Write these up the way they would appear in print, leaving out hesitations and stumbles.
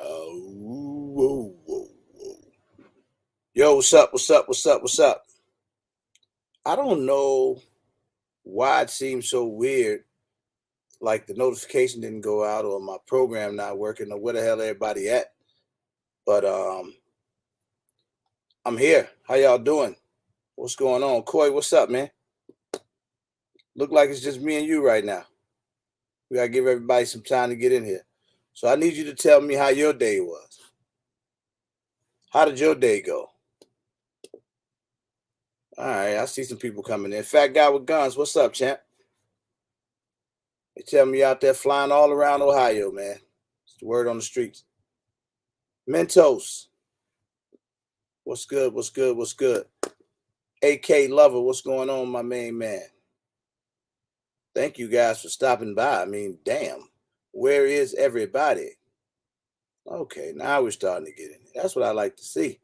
Whoa, whoa, whoa. Yo, what's up? What's up? What's up? What's up? I don't know why it seems so weird, like the notification didn't go out or my program not working or where the hell everybody at. But I'm here. How y'all doing? What's going on? Coy, what's up, man? Look like it's just me and you right now. We gotta give everybody some time to get in here. So I need you to tell me how your day was. How did your day go? All right, I see some people coming in. Fat guy with guns, what's up, champ? They tell me you out there flying all around Ohio, man. It's the word on the streets. Mentos, what's good? What's good? What's good? AK Lover, what's going on, my main man? Thank you guys for stopping by. I mean, damn, where is everybody? Okay, now we're starting to get in. That's what I like to see.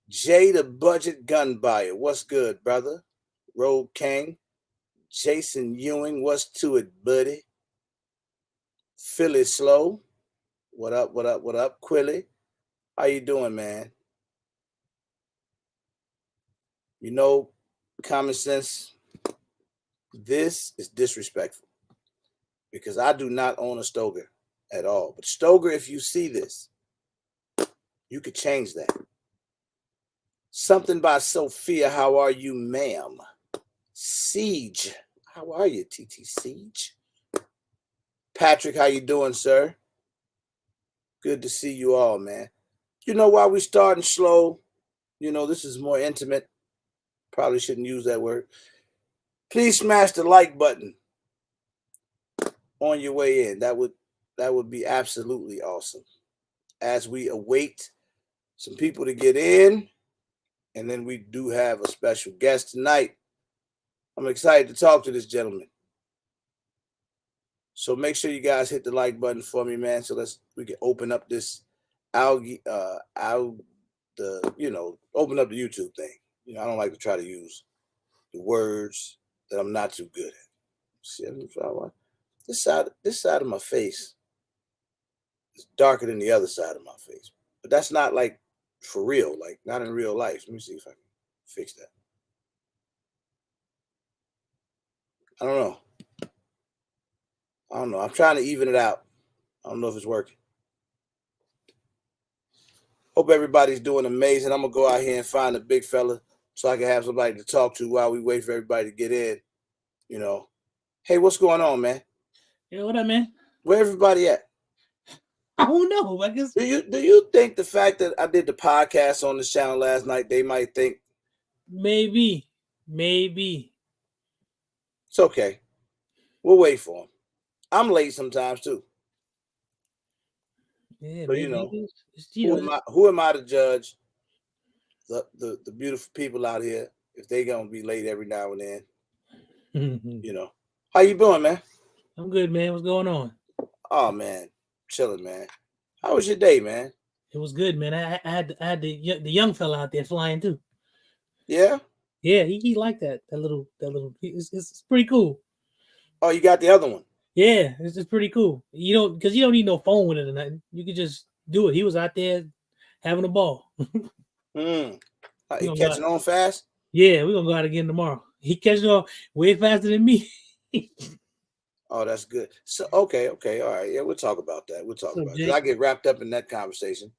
Jay the Budget Gun Buyer, what's good, brother? Road King, Jason Ewing, what's to it, buddy? Philly Slow, what up, what up, what up? Quilly, how you doing, man? You know, common sense, this is disrespectful because I do not own a Stoger at all. But Stoger, if you see this, you could change that. Something by Sophia, how are you, ma'am? Siege, how are you, TT Siege? Patrick, how you doing, sir? Good to see you all, man. You know, while we starting slow, you know, this is more intimate. Probably shouldn't use that word. Please smash the like button on your way in. That would be absolutely awesome. As we await some people to get in, and then we do have a special guest tonight. I'm excited to talk to this gentleman. So make sure you guys hit the like button for me, man. So we can open up this open up the YouTube thing. You know, I don't like to try to use the words that I'm not too good at. See, this side of my face is darker than the other side of my face, but that's not like for real, like not in real life. Let me see if I can fix that. I don't know. I'm trying to even it out. I don't know if it's working. Hope everybody's doing amazing. I'm gonna go out here and find a big fella so I can have somebody to talk to while we wait for everybody to get in. You know, hey, what's going on, man? Yeah, what up, man? Where everybody at? I don't know. I guess. Do you think the fact that I did the podcast on this channel last night, they might think maybe it's okay? We'll wait for them. I'm late sometimes too. Yeah, so maybe. You know, who am I to judge the beautiful people out here if they gonna be late every now and then? You know, how you doing, man? I'm good, man. What's going on? Oh man, chilling, man. How was your day, man? It was good, man. I had the young fella out there flying too. Yeah. Yeah, he liked that little. It's pretty cool. Oh, you got the other one? Yeah, it's pretty cool. You don't because you don't need no phone with it or nothing. You could just do it. He was out there having a ball. He catching on fast? Yeah, we're gonna go out again tomorrow. He catching on way faster than me. Oh, that's good. So okay, all right. Yeah, we'll talk about that. We'll talk about it. I get wrapped up in that conversation.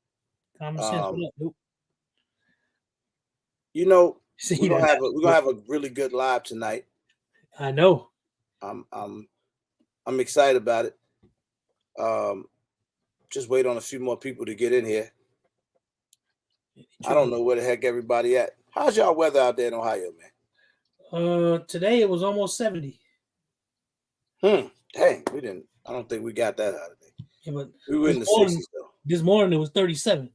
You know, we're gonna have a really good live tonight. I know. I'm excited about it. Just wait on a few more people to get in here. I don't know where the heck everybody at. How's y'all weather out there in Ohio, man? Today it was almost 70. Dang, I don't think we got that out of there. Yeah, but we were in the 60s though. This morning it was 37.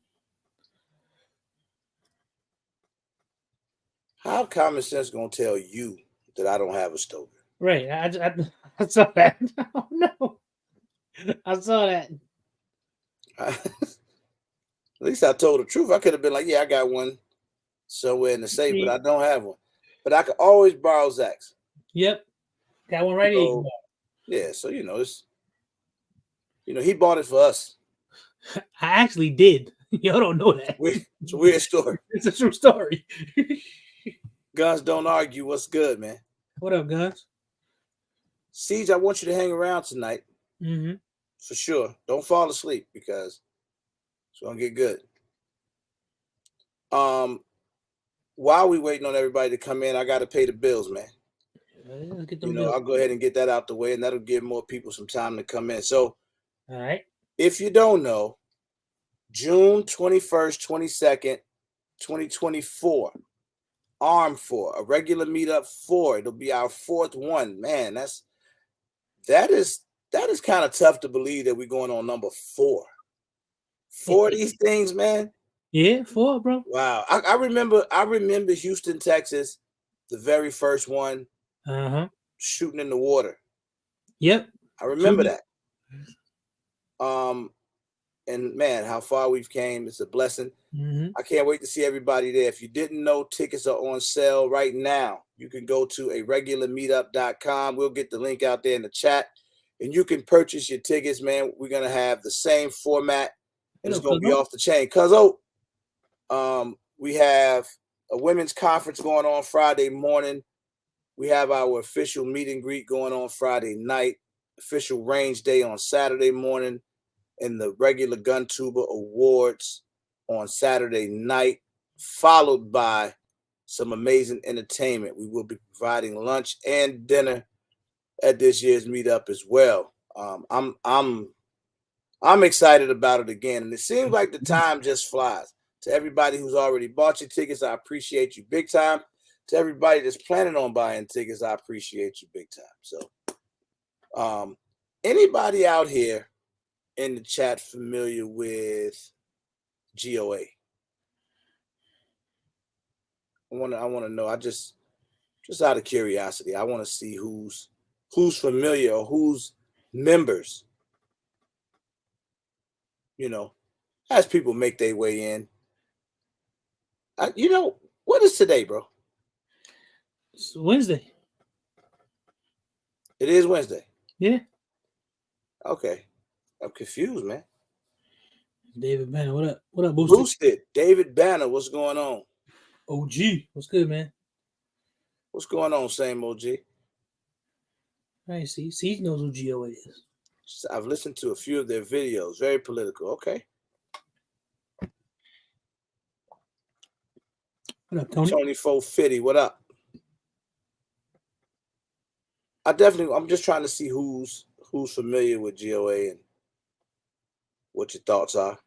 How common sense gonna tell you that I don't have a Stoger? Right. I saw that. Oh no. I saw that. At least I told the truth. I could have been like, yeah, I got one somewhere in the safe, but I don't have one. But I could always borrow Zach's. Yep. Got one right here. Yeah, so it's he bought it for us. I actually did. Y'all don't know that. It's a weird story. It's a true story. Guns don't argue. What's good, man? What up, Guns? Siege, I want you to hang around tonight Mm-hmm. for sure. Don't fall asleep because it's gonna get good. While we waiting on everybody to come in, I gotta pay the bills, man. Let's get them I'll go ahead and get that out the way, and that'll give more people some time to come in. So, all right. if you don't know, June 21st, 22nd, 2024, Arm 4, a regular meetup 4. It'll be our fourth one. Man, that is kind of tough to believe that we're going on number 4. 4 of these things, man. Yeah, 4, bro. Wow. I remember Houston, Texas, the very first one, shooting in the water. Yep. I remember that. And man, how far we've came. It's a blessing. I can't wait to see everybody there. If you didn't know, tickets are on sale right now. You can go to aregularmeetup.com. We'll get the link out there in the chat, and you can purchase your tickets, man. We're going to have the same format, and it's going to be off the chain. We have a women's conference going on Friday morning. We have our official meet and greet going on Friday night, official range day on Saturday morning, and the regular Gun Tuber Awards on Saturday night, followed by some amazing entertainment. We will be providing lunch and dinner at this year's meetup as well. I'm excited about it again, and it seems like the time just flies. To everybody who's already bought your tickets, I appreciate you big time. To everybody that's planning on buying tickets, I appreciate you big time. So, anybody out here in the chat familiar with G.O.A? I want to know. I just out of curiosity, I want to see who's familiar or who's members. As people make their way in. What is today, bro? It's Wednesday. It is Wednesday. Yeah. Okay. I'm confused, man. David Banner, what up? What up, Boosted? David Banner, what's going on? OG, what's good, man? What's going on, same OG? I see. He knows who G.O.A is. I've listened to a few of their videos. Very political. Okay. What up, Tony? Tony 450, what up? I'm just trying to see who's familiar with G.O.A and what your thoughts are.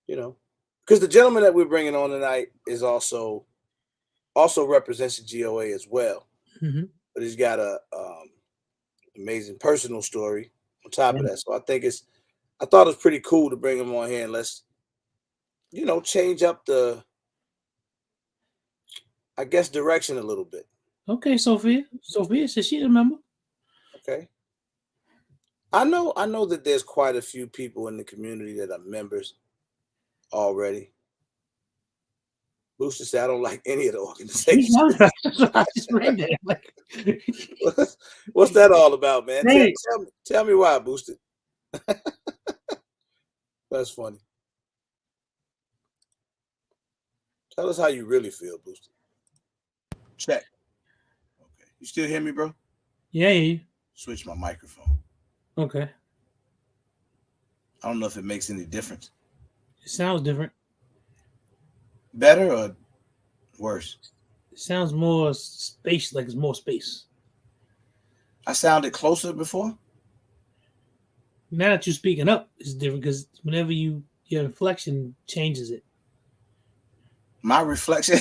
Because the gentleman that we're bringing on tonight is also represents the G.O.A as well. But he's got a amazing personal story on top of that. So I thought it was pretty cool to bring him on here and let's change up the, I guess, direction a little bit. Okay, Sophia says she remember. Okay. I know that there's quite a few people in the community that are members already. Booster said, I don't like any of the organizations. I just read that. Like, what's that all about, man? Tell me why, Booster. That's funny. Tell us how you really feel, Booster. Check. Okay. You still hear me, bro? Yeah. Switch my microphone. Okay. I don't know if it makes any difference. It sounds different. Better or worse? It sounds more space, like it's more space. I sounded closer before? Now that you're speaking up, it's different because whenever your inflection changes it. My reflection?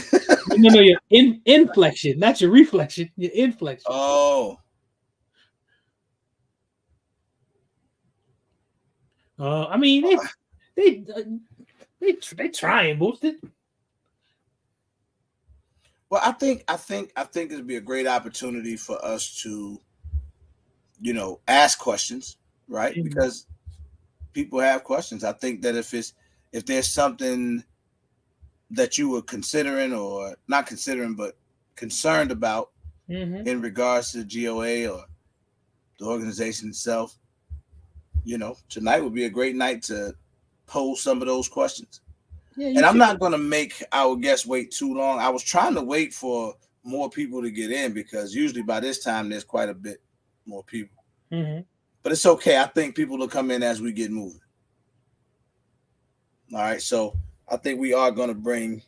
No, your inflection, not your reflection, your inflection. Oh. I mean, they trying, Boosted. Well, I think it'd be a great opportunity for us to, ask questions, right? Because people have questions. I think that if there's something that you were considering or not considering, but concerned about in regards to G.O.A or the organization itself, tonight would be a great night to pose some of those questions. Yeah, And I'm not going to make our guests wait too long. I was trying to wait for more people to get in because usually by this time there's quite a bit more people. Mm-hmm. But it's okay. I think people will come in as we get moving. All right. So I think we are going to bring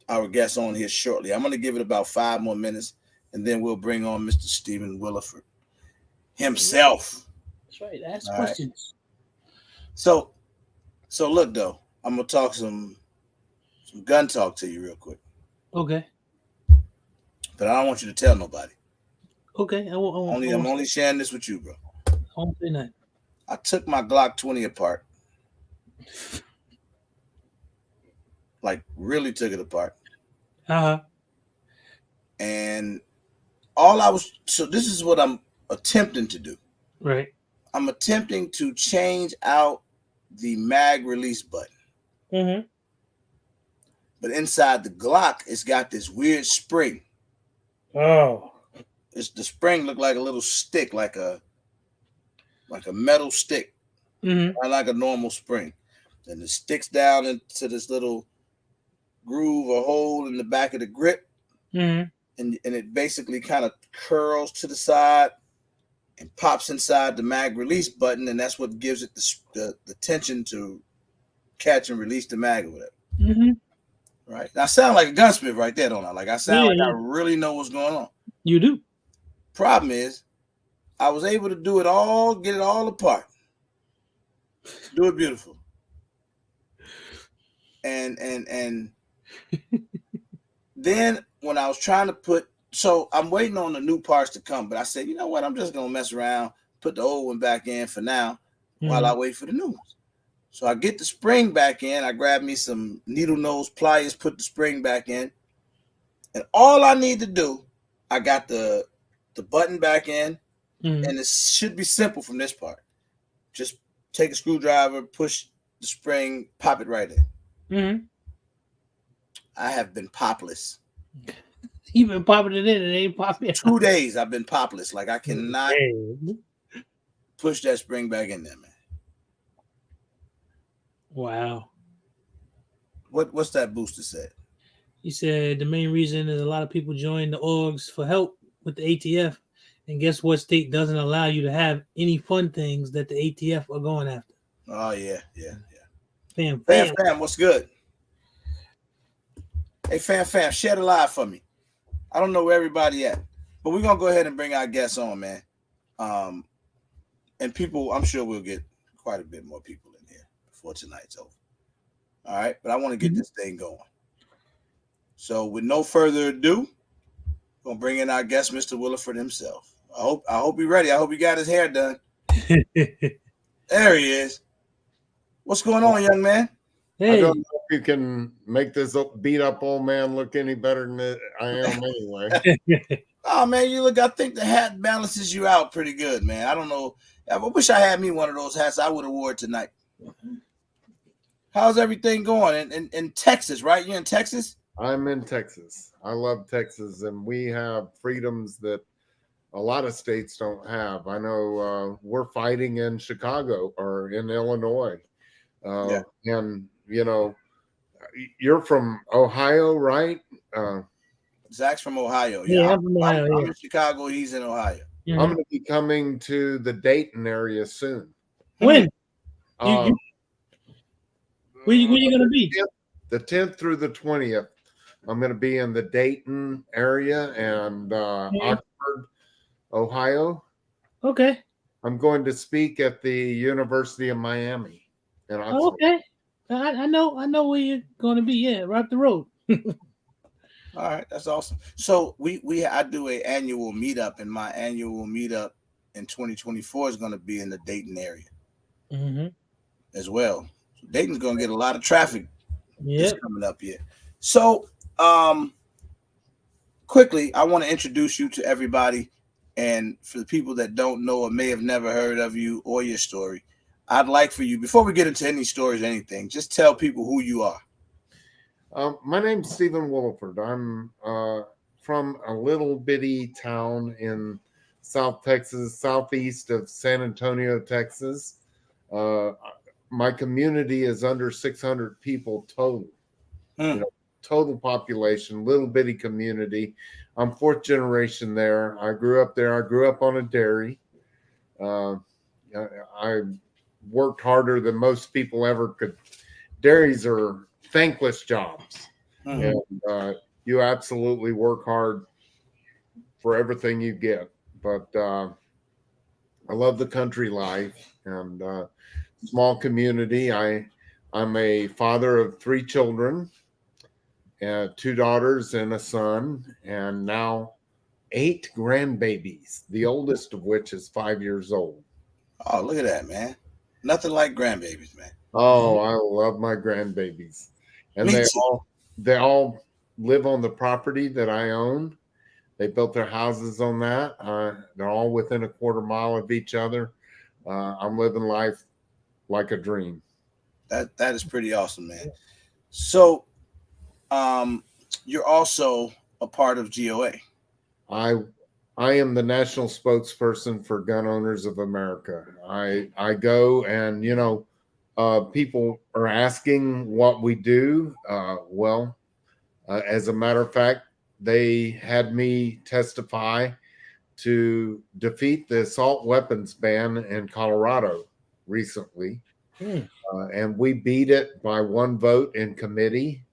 our guests on here shortly. I'm going to give it about 5 more minutes, and then we'll bring on Mr. Stephen Willeford himself. That's right. Ask All questions. Right. So look though, I'm gonna talk some gun talk to you real quick, Okay. but I don't want you to tell nobody. Okay. I'm only sharing this with you, bro. I won't say nothing. I took my Glock 20 apart, like really took it apart, and this is what I'm attempting to do. Right. I'm attempting to change out the mag release button. Mm-hmm. But inside the Glock, it's got this weird spring. Oh. The spring looked like a little stick, like a metal stick, not like a normal spring. And it sticks down into this little groove or hole in the back of the grip, and it basically kind of curls to the side and pops inside the mag release button, and that's what gives it the tension to catch and release the mag or whatever. Right. Now I sound like a gunsmith right there, don't I? Like I sound like I really know what's going on. You do. Problem is, I was able to do it all, get it all apart, do it beautiful, and then when I was trying to so I'm waiting on the new parts to come, but I said, you know what? I'm just gonna mess around, put the old one back in for now, while I wait for the new ones. So I get the spring back in. I grab me some needle nose pliers, put the spring back in, and all I need to do, I got the button back in, and it should be simple from this part. Just take a screwdriver, push the spring, pop it right in. I have been popless. You've been popping it in, and it ain't popping. 2 days I've been popless. Like I cannot push that spring back in there, man. Wow. What's that booster said? He said the main reason is a lot of people join the orgs for help with the ATF, and guess what state doesn't allow you to have any fun things that the ATF are going after? Oh yeah. Fam, what's good? Hey, fam, share the live for me. I don't know where everybody at, but we're gonna go ahead and bring our guests on, man. And people, I'm sure we'll get quite a bit more people in here before tonight's over. All right, but I want to get this thing going. So, with no further ado, we're gonna bring in our guest, Mr. Willeford himself. I hope he's ready. I hope he got his hair done. There he is. What's going on, young man? Hey. I don't know if you can make this beat up old man look any better than I am anyway. Oh man, I think the hat balances you out pretty good, man. I don't know. I wish I had me one of those hats. I would have wore it tonight. How's everything going in Texas, right? You're in Texas? I'm in Texas. I love Texas, and we have freedoms that a lot of states don't have. I know we're fighting in Chicago or in Illinois. And, you're from Ohio, right? Zach's from Ohio. Yeah, I'm from Ohio. I'm in Chicago. He's in Ohio. I'm going to be coming to the Dayton area soon. When? Where you going to be? The 10th through the 20th. I'm going to be in the Dayton area and Oxford, Ohio. Okay. I'm going to speak at the University of Miami. Oh, okay. I know where you're going to be. Yeah, right up the road. All right, that's awesome. So I do an annual meetup, and my annual meetup in 2024 is going to be in the Dayton area as well. So Dayton's going to get a lot of traffic coming up here. So quickly, I want to introduce you to everybody, and for the people that don't know or may have never heard of you or your story, I'd like for you, before we get into any stories or anything, just tell people who you are. My name's Stephen Willeford. I'm from a little bitty town in South Texas, southeast of San Antonio, Texas. My community is under 600 people total. Hmm. Total population, little bitty community. I'm fourth generation there. I grew up there. I grew up on a dairy. Uh, I worked harder than most people ever could. Dairies are thankless jobs, Hmm. and you absolutely work hard for everything you get. But I love the country life and small community. I'm a father of 3 children, 2 daughters and a son, and now 8 grandbabies. The oldest of which is 5 years old. Oh, look at that, man. Nothing like grandbabies, man. Oh, I love my grandbabies, and Me too. they all live on the property that I own. They built their houses on that. They're all within a quarter mile of each other. I'm living life like a dream. That is pretty awesome, man. So, you're also a part of G.O.A. I I am the national spokesperson for Gun Owners of America. I go and people are asking what we do. As a matter of fact, they had me testify to defeat the assault weapons ban in Colorado recently. And we beat it by 1 vote in committee.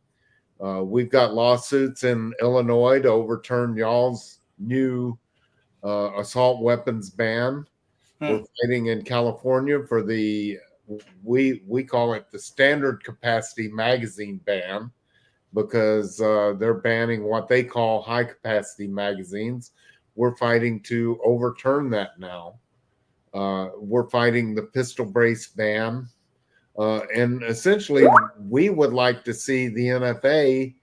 We've got lawsuits in Illinois to overturn y'all's new assault weapons ban. Hmm. We're fighting in California for we call it the standard capacity magazine ban, because they're banning what they call high capacity magazines. We're fighting to overturn that now. We're fighting the pistol brace ban. And essentially, we would like to see the NFA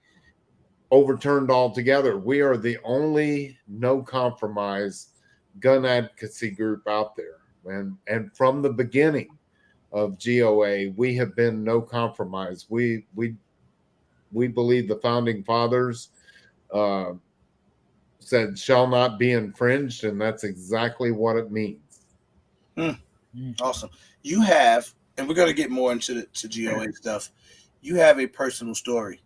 overturned altogether. We are the only no compromise gun advocacy group out there. And from the beginning of G.O.A, we have been no compromise. We believe the founding fathers uh, said shall not be infringed, and that's exactly what it means. Hmm. Awesome. You have, and we're going to get more into to G.O.A stuff. You have a personal story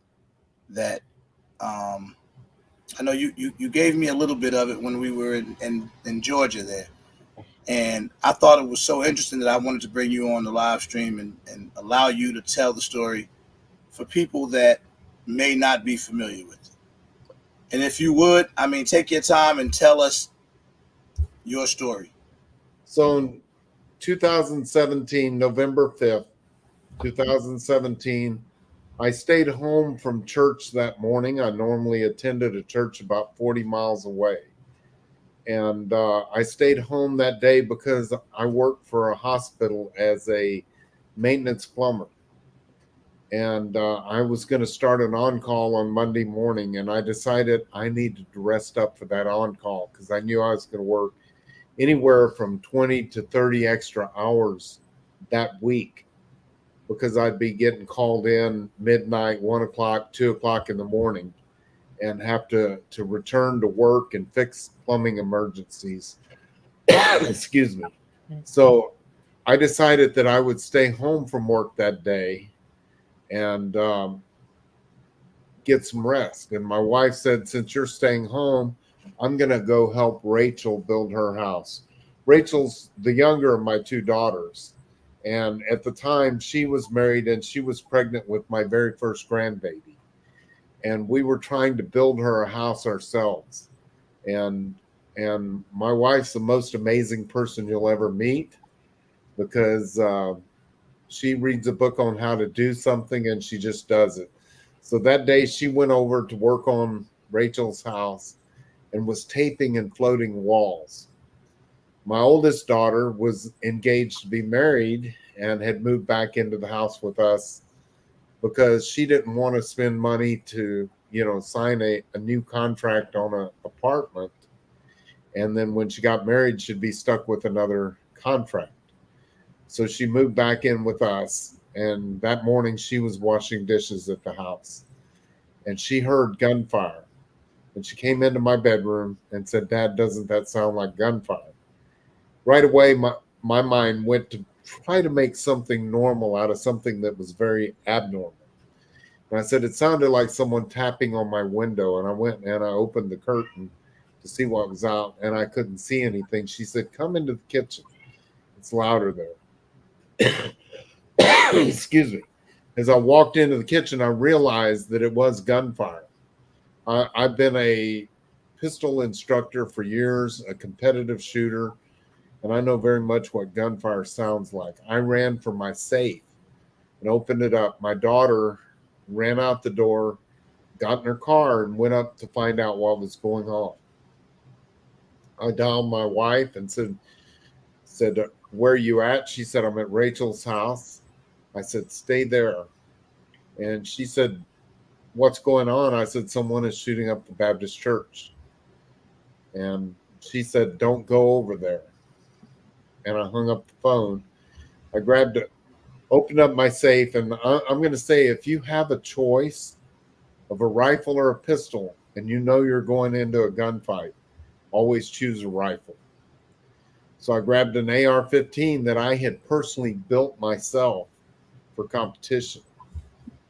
that I know you gave me a little bit of it when we were in Georgia there. And I thought it was so interesting that I wanted to bring you on the live stream and allow you to tell the story for people that may not be familiar with it. And if you would, I mean, take your time and tell us your story. So in 2017, November 5th, 2017, I stayed home from church that morning. I normally attended a church about 40 miles away. And I stayed home that day because I worked for a hospital as a maintenance plumber. And I was going to start an on-call on Monday morning. And I decided I needed to rest up for that on-call because I knew I was going to work anywhere from 20 to 30 extra hours that week, because I'd be getting called in midnight, 1 o'clock, 2 o'clock in the morning, and have to return to work and fix plumbing emergencies. Excuse me. So I decided that I would stay home from work that day and get some rest. And my wife said, since you're staying home, I'm going to go help Rachel build her house. Rachel's the younger of my 2 daughters. And at the time, she was married and she was pregnant with my very first grandbaby. And we were trying to build her a house ourselves. And my wife's the most amazing person you'll ever meet, because she reads a book on how to do something and she just does it. So that day she went over to work on Rachel's house and was taping and floating walls. My oldest daughter was engaged to be married and had moved back into the house with us because she didn't want to spend money to, sign a new contract on an apartment. And then when she got married, she'd be stuck with another contract. So she moved back in with us. And that morning she was washing dishes at the house and she heard gunfire. And she came into my bedroom and said, Dad, doesn't that sound like gunfire? Right away, my mind went to try to make something normal out of something that was very abnormal. And I said, it sounded like someone tapping on my window. And I went and I opened the curtain to see what was out, and I couldn't see anything. She said, come into the kitchen. It's louder there. Excuse me. As I walked into the kitchen, I realized that it was gunfire. I've been a pistol instructor for years, a competitive shooter, and I know very much what gunfire sounds like. I ran for my safe and opened it up. My daughter ran out the door, got in her car, and went up to find out what was going on. I dialed my wife and said, where are you at? She said, I'm at Rachel's house. I said, stay there. And she said, what's going on? I said, someone is shooting up the Baptist church. And she said, don't go over there. And I hung up the phone. I grabbed it, opened up my safe, and I'm going to say, if you have a choice of a rifle or a pistol and you know you're going into a gunfight, always choose a rifle. So I grabbed an AR-15 that I had personally built myself for competition.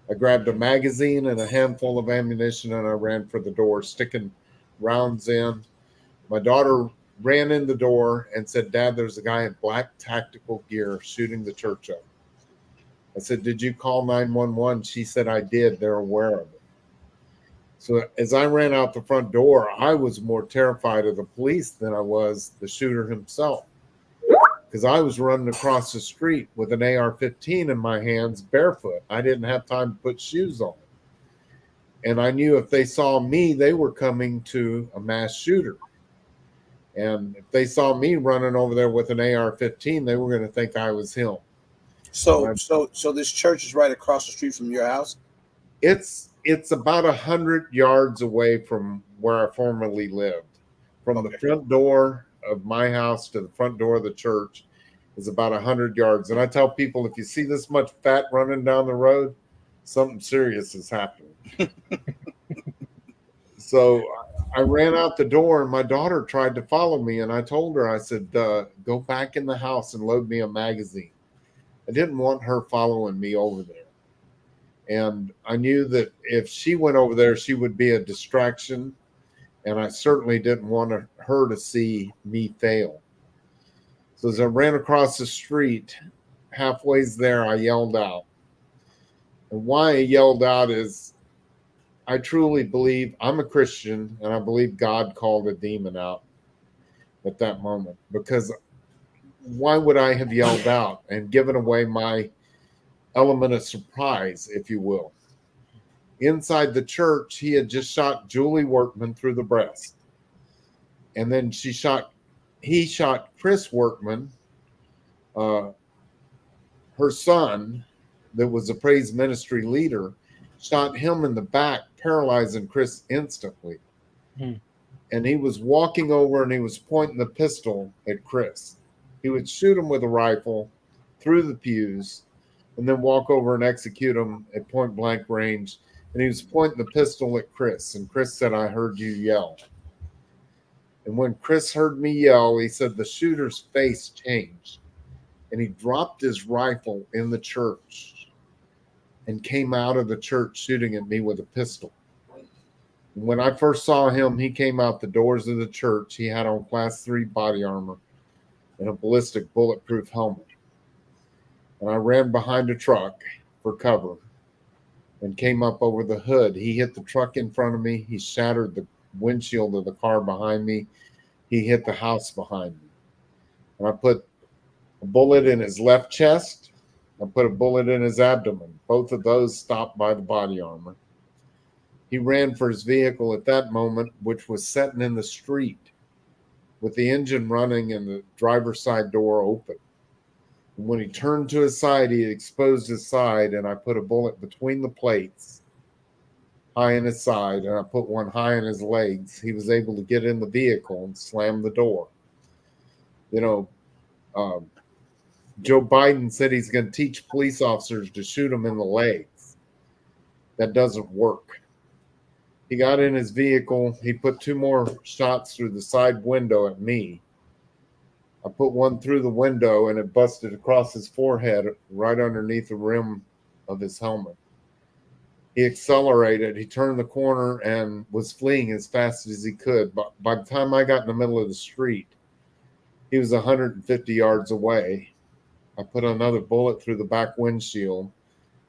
I grabbed a magazine and a handful of ammunition, and I ran for the door, sticking rounds in. My daughter ran in the door and said, Dad, there's a guy in black tactical gear shooting the church up. I said, did you call 911? She said, I did. They're aware of it. So as I ran out the front door, I was more terrified of the police than I was the shooter himself, because I was running across the street with an AR-15 in my hands, barefoot. I didn't have time to put shoes on. And I knew if they saw me, they were coming to a mass shooter. And if they saw me running over there with an AR-15, they were going to think I was him. So this church is right across the street from your house? It's about 100 yards away from where I formerly lived. From the front door of my house to the front door of the church is about 100 yards. And I tell people, if you see this much fat running down the road, something serious is happening. So I ran out the door, and my daughter tried to follow me. And I told her, I said, go back in the house and load me a magazine. I didn't want her following me over there. And I knew that if she went over there, she would be a distraction. And I certainly didn't want her to see me fail. So as I ran across the street, halfway there, I yelled out. And why I yelled out is I truly believe, I'm a Christian, and I believe God called a demon out at that moment. Because why would I have yelled out and given away my element of surprise, if you will? Inside the church, he had just shot Julie Workman through the breast. And then he shot Chris Workman, her son, that was a praise ministry leader, shot him in the back, paralyzing Chris instantly. And he was walking over and he was pointing the pistol at Chris. He would shoot him with a rifle through the pews and then walk over and execute him at point blank range. And he was pointing the pistol at Chris. And Chris said, I heard you yell. And when Chris heard me yell, he said the shooter's face changed. And he dropped his rifle in the church and came out of the church shooting at me with a pistol. And when I first saw him, he came out the doors of the church. He had on Class 3 body armor and a ballistic bulletproof helmet. And I ran behind a truck for cover and came up over the hood. He hit the truck in front of me. He shattered the windshield of the car behind me. He hit the house behind me. And I put a bullet in his left chest. I put a bullet in his abdomen. Both of those stopped by the body armor. He ran for his vehicle at that moment, which was sitting in the street with the engine running and the driver's side door open. And when he turned to his side, he exposed his side, and I put a bullet between the plates, high in his side, and I put one high in his legs. He was able to get in the vehicle and slam the door. You know, Joe Biden said he's going to teach police officers to shoot them in the legs. That doesn't work. He got in his vehicle. He put 2 more shots through the side window at me. I put one through the window and it busted across his forehead right underneath the rim of his helmet. He accelerated, he turned the corner and was fleeing as fast as he could. But by the time I got in the middle of the street, he was 150 yards away. I put another bullet through the back windshield,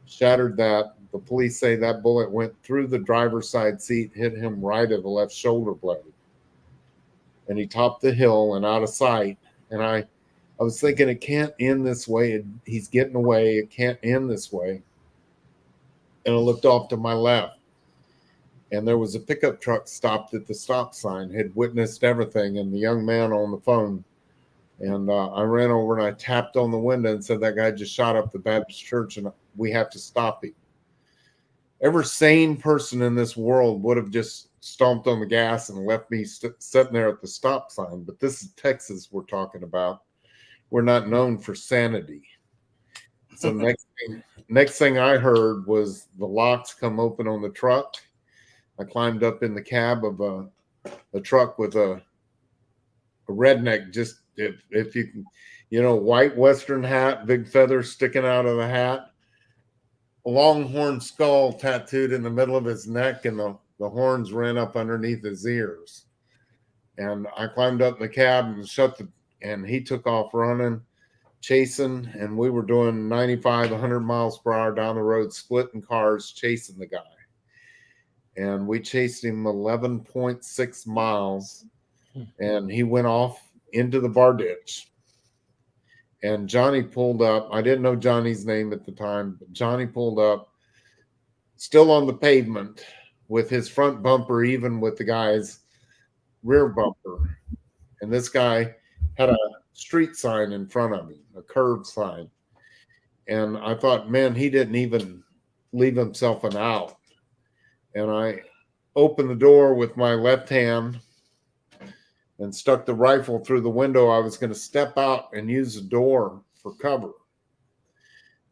shattered that. The police say that bullet went through the driver's side seat, hit him right at the left shoulder blade. And he topped the hill and out of sight. And I was thinking, it can't end this way. He's getting away. It can't end this way. And I looked off to my left, and there was a pickup truck stopped at the stop sign, had witnessed everything, and the young man on the phone. And I ran over and I tapped on the window and said, that guy just shot up the Baptist church and we have to stop him. Every sane person in this world would have just stomped on the gas and left me sitting there at the stop sign. But this is Texas we're talking about. We're not known for sanity. So next thing I heard was the locks come open on the truck. I climbed up in the cab of a truck with a redneck, just if you can, white Western hat, big feathers sticking out of the hat, a longhorn skull tattooed in the middle of his neck, and the horns ran up underneath his ears. And I climbed up in the cab and and he took off running, chasing, and we were doing 95, 100 miles per hour down the road, splitting cars, chasing the guy. And we chased him 11.6 miles, and he went off into the bar ditch. And Johnny pulled up. I didn't know Johnny's name at the time, but Johnny pulled up, still on the pavement, with his front bumper even with the guy's rear bumper. And this guy had a street sign in front of him, a curb sign. And I thought, man, he didn't even leave himself an out. And I opened the door with my left hand and stuck the rifle through the window. I was going to step out and use the door for cover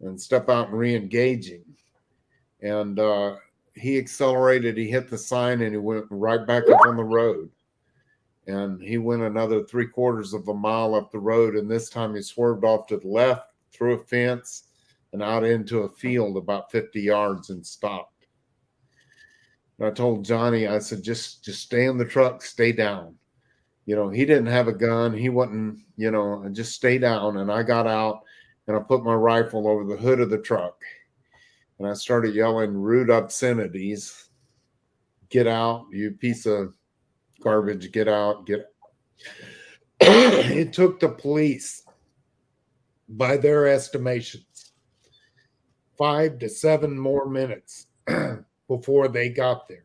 and step out and re-engage him. And he accelerated, he hit the sign, and he went right back up on the road. And he went another 3/4 of a mile up the road. And this time he swerved off to the left, through a fence, and out into a field about 50 yards and stopped. And I told Johnny, I said, just stay in the truck, stay down. He didn't have a gun. He wasn't, just stay down. And I got out and I put my rifle over the hood of the truck. And I started yelling rude obscenities. Get out, you piece of garbage. Get out, get out. It took the police, by their estimations, 5 to 7 more minutes before they got there.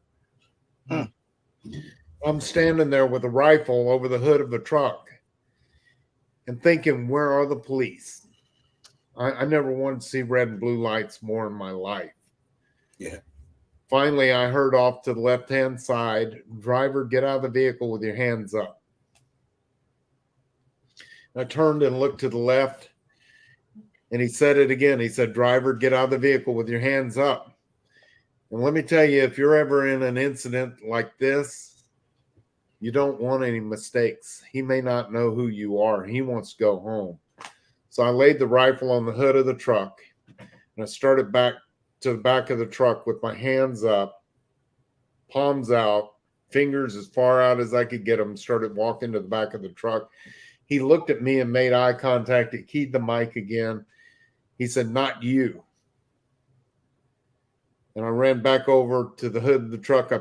I'm standing there with a rifle over the hood of the truck and thinking, where are the police? I never wanted to see red and blue lights more in my life. Yeah. Finally, I heard off to the left-hand side, driver, get out of the vehicle with your hands up. I turned and looked to the left, and he said it again. He said, driver, get out of the vehicle with your hands up. And let me tell you, if you're ever in an incident like this, you don't want any mistakes. He may not know who you are. He wants to go home. So I laid the rifle on the hood of the truck, and I started back to the back of the truck with my hands up, palms out, fingers as far out as I could get them, started walking to the back of the truck. He looked at me and made eye contact. He keyed the mic again. He said, not you. And I ran back over to the hood of the truck. I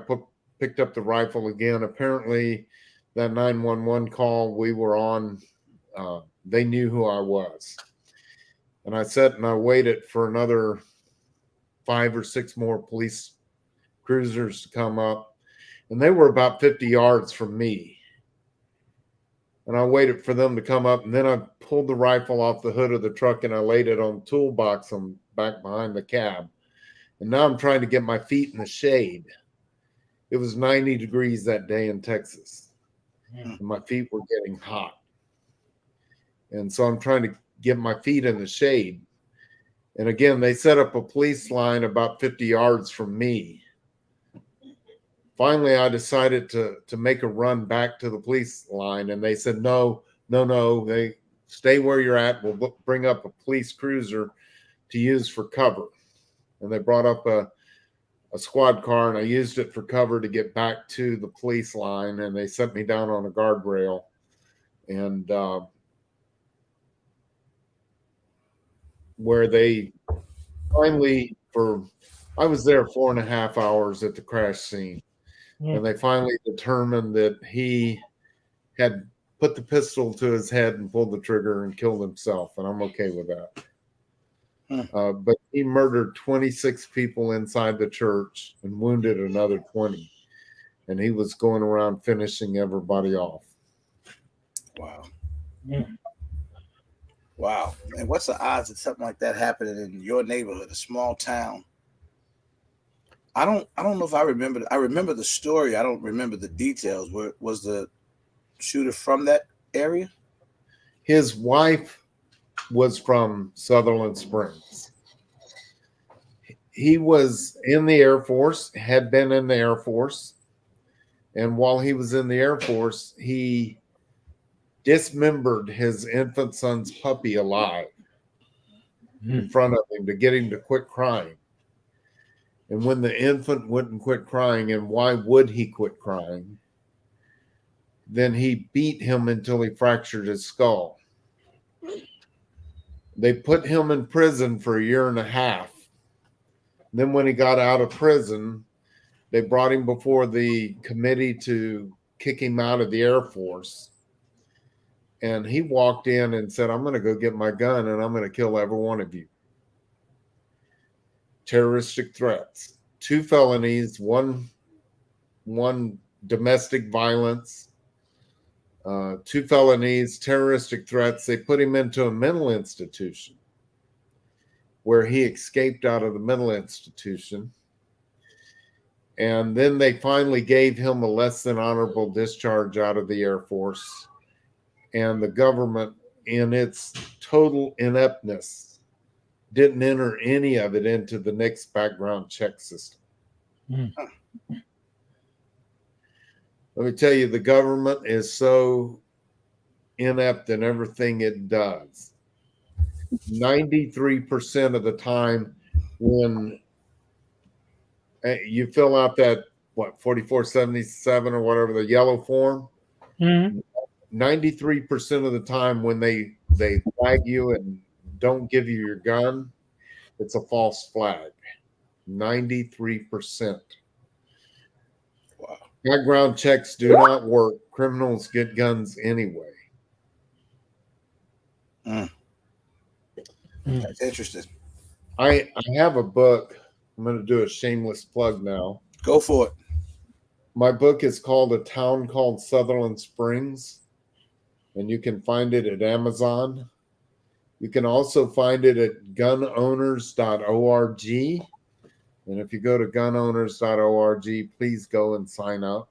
picked up the rifle again. Apparently, that 911 call we were on, they knew who I was. And I sat and I waited for another 5 or 6 more police cruisers to come up. And they were about 50 yards from me. And I waited for them to come up. And then I pulled the rifle off the hood of the truck and I laid it on the toolbox on back behind the cab. And now I'm trying to get my feet in the shade. It was 90 degrees that day in Texas. And my feet were getting hot. And so I'm trying to get my feet in the shade. And again, they set up a police line about 50 yards from me. Finally, I decided to make a run back to the police line. And they said, no, no, they stay where you're at. We'll bring up a police cruiser to use for cover. And they brought up a squad car, and I used it for cover to get back to the police line, and they set me down on a guardrail. And where they finally, I was there 4.5 hours at the crash scene, and they finally determined that he had put the pistol to his head and pulled the trigger and killed himself, and I'm okay with that. But he murdered 26 people inside the church and wounded another 20. And he was going around finishing everybody off. Wow. Wow. And what's the odds of something like that happening in your neighborhood, a small town? I don't know if I remember. I remember the story. I don't remember the details. Where was the shooter from that area? His wife was from Sutherland Springs. He was in the Air Force, had been in the Air Force. And while he was in the Air Force, he dismembered his infant son's puppy alive in front of him to get him to quit crying. And when the infant wouldn't quit crying, and why would he quit crying? Then he beat him until he fractured his skull. They put him in prison for 1.5 years. Then when he got out of prison, they brought him before the committee to kick him out of the Air Force. And he walked in and said, I'm going to go get my gun and I'm going to kill every one of you. Terroristic threats, 2 felonies, one domestic violence, 2 felonies, terroristic threats. They put him into a mental institution where he escaped out of the mental institution. And then they finally gave him a less than honorable discharge out of the Air Force. And the government, in its total ineptness, didn't enter any of it into the next background check system. Let me tell you, the government is so inept in everything it does. 93% of the time when you fill out that, 4477 or whatever, the yellow form, 93% of the time when they flag you and don't give you your gun, it's a false flag. 93%. Wow. Background checks do not work. Criminals get guns anyway. That's interesting. I have a book. I'm going to do a shameless plug now. Go for it. My book is called A Town Called Sutherland Springs, and you can find it at Amazon. You can also find it at gunowners.org. And if you go to gunowners.org, please go and sign up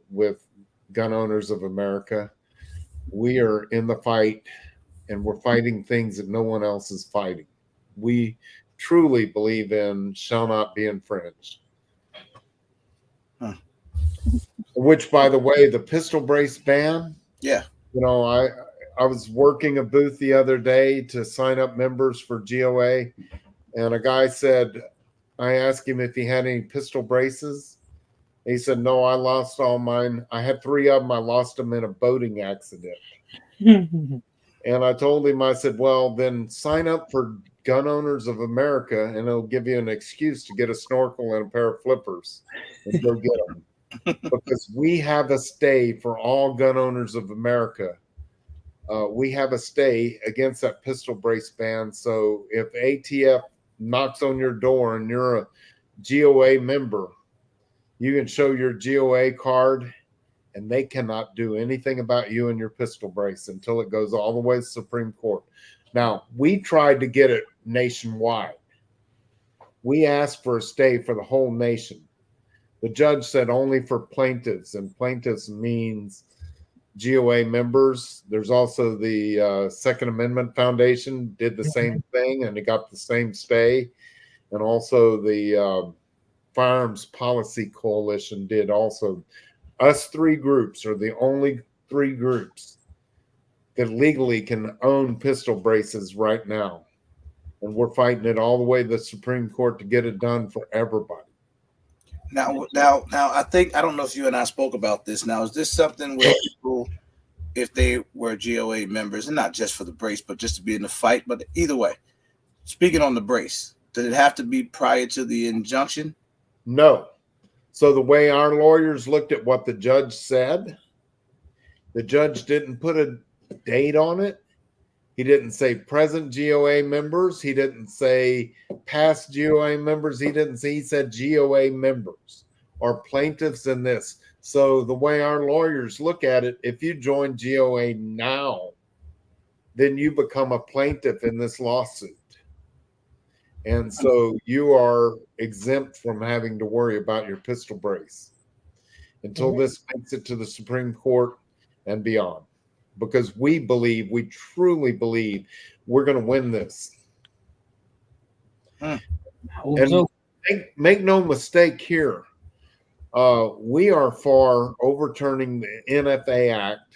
with Gun Owners of America. We are in the fight, and we're fighting things that no one else is fighting. We truly believe in shall not be infringed. Which, by the way, the pistol brace ban. Yeah. You know, I was working a booth the other day to sign up members for G.O.A. And a guy said, I asked him if he had any pistol braces. He said, no, I lost all mine. I had 3 of them. I lost them in a boating accident. And I told him, I said, well, then sign up for Gun Owners of America, and it'll give you an excuse to get a snorkel and a pair of flippers and go get them. Because we have a stay for all gun owners of America. We have a stay against that pistol brace ban. So if ATF knocks on your door and you're a G.O.A. member, you can show your G.O.A. card, and they cannot do anything about you and your pistol brace until it goes all the way to the Supreme Court. Now, we tried to get it nationwide. We asked for a stay for the whole nation. The judge said only for plaintiffs, and plaintiffs means G.O.A. members. There's also the Second Amendment Foundation did the same thing, and they got the same stay. And also the Firearms Policy Coalition did also. Us 3 groups are the only 3 groups that legally can own pistol braces right now. And we're fighting it all the way to the Supreme Court to get it done for everybody. Now, I think, I don't know if you and I spoke about this. Now, is this something where people, if they were G.O.A. members, and not just for the brace, but just to be in the fight, but either way, speaking on the brace, did it have to be prior to the injunction? No. So the way our lawyers looked at what the judge said, the judge didn't put a date on it. He didn't say present G.O.A. members. He didn't say past G.O.A. members. He said G.O.A. members or plaintiffs in this. So the way our lawyers look at it, if you join G.O.A. now, then you become a plaintiff in this lawsuit. And so you are exempt from having to worry about your pistol brace until this makes it to the Supreme Court and beyond. Because we truly believe we're going to win this. And make no mistake here, we are for overturning the NFA Act,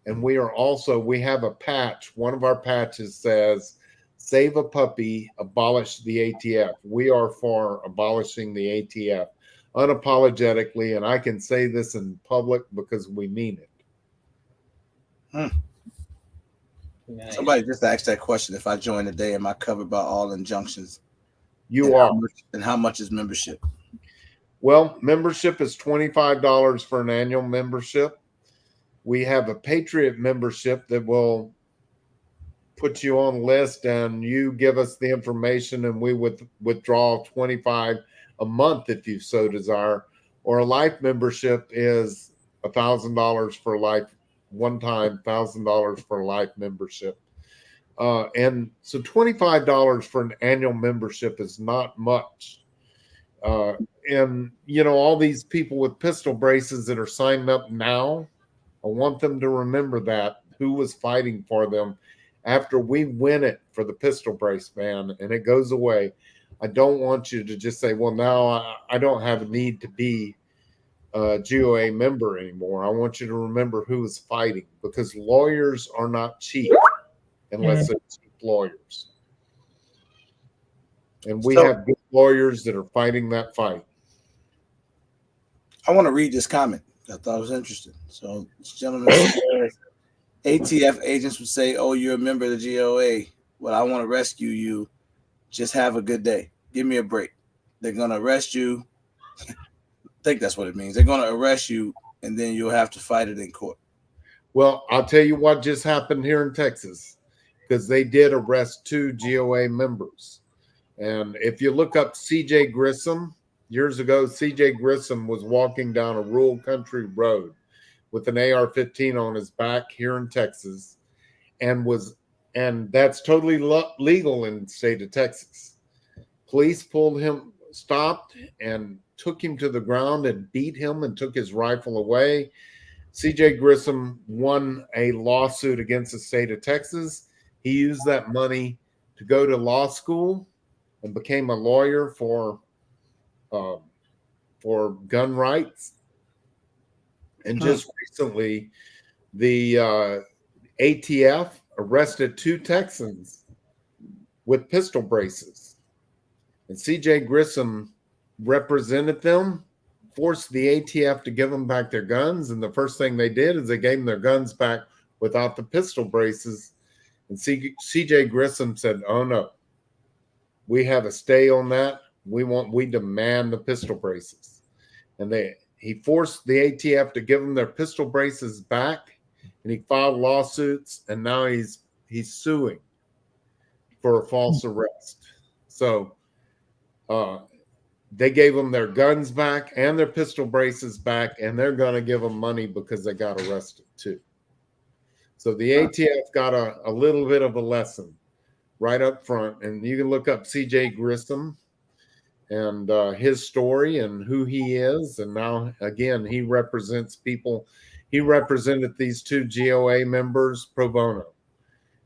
and we have a patch. One of our patches says, "Save a puppy, abolish the ATF." We are for abolishing the ATF unapologetically, and I can say this in public because we mean it. Nice. Somebody just asked that question. If I join today, am I covered by all injunctions? You are. And how much is membership? Well, membership is $25 for an annual membership. We have a Patriot membership that will put you on the list, and you give us the information, and we would withdraw $25 a month if you so desire. Or a life membership is $1,000 for life. One time, $1,000 for a life membership. And so $25 for an annual membership is not much. And, all these people with pistol braces that are signed up now, I want them to remember that, who was fighting for them after we win it for the pistol brace ban and it goes away. I don't want you to just say, well, now I don't have a need to be a G.O.A. member anymore. I want you to remember who is fighting, because lawyers are not cheap unless they're cheap lawyers. And we have good lawyers that are fighting that fight. I want to read this comment. I thought it was interesting. So this gentleman says, ATF agents would say, "Oh, you're a member of the G.O.A. Well, I want to rescue you. Just have a good day. Give me a break. They're going to arrest you." I think that's what it means. They're going to arrest you, and then you'll have to fight it in court. Well, I'll tell you what just happened here in Texas, because they did arrest 2 G.O.A. members. And if you look up C.J. Grissom, years ago, C.J. Grissom was walking down a rural country road with an AR-15 on his back here in Texas, and that's totally legal in the state of Texas. Police pulled him, stopped, and took him to the ground and beat him and took his rifle away. C.J. Grissom won a lawsuit against the state of Texas. He used that money to go to law school and became a lawyer for gun rights. And just recently, the ATF arrested 2 Texans with pistol braces. And C.J. Grissom represented them, forced the ATF to give them back their guns. And the first thing they did is they gave them their guns back without the pistol braces. And C.J. Grissom said, "Oh, no, we have a stay on that. We demand the pistol braces." And he forced the ATF to give them their pistol braces back, and he filed lawsuits, and now he's suing for a false arrest. So they gave them their guns back and their pistol braces back, and they're going to give them money because they got arrested too. So the ATF got a little bit of a lesson right up front. And you can look up C.J. Grissom and his story and who he is. And now, again, he represents people. He represented these 2 G.O.A. members pro bono.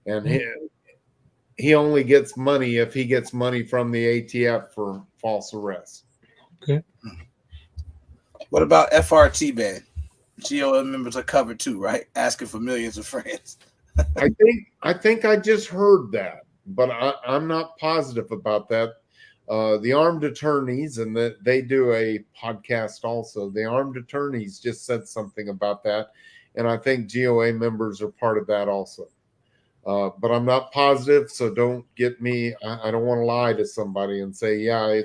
And he only gets money if he gets money from the ATF for false arrest. Okay. What about FRT ban? GOA members are covered too, right? Asking for millions of friends. I think I just heard that, but I'm not positive about that. The armed attorneys, and that they do a podcast also. The armed attorneys just said something about that, and I think GOA members are part of that also. But I'm not positive, so don't get me. I don't want to lie to somebody and say, yeah,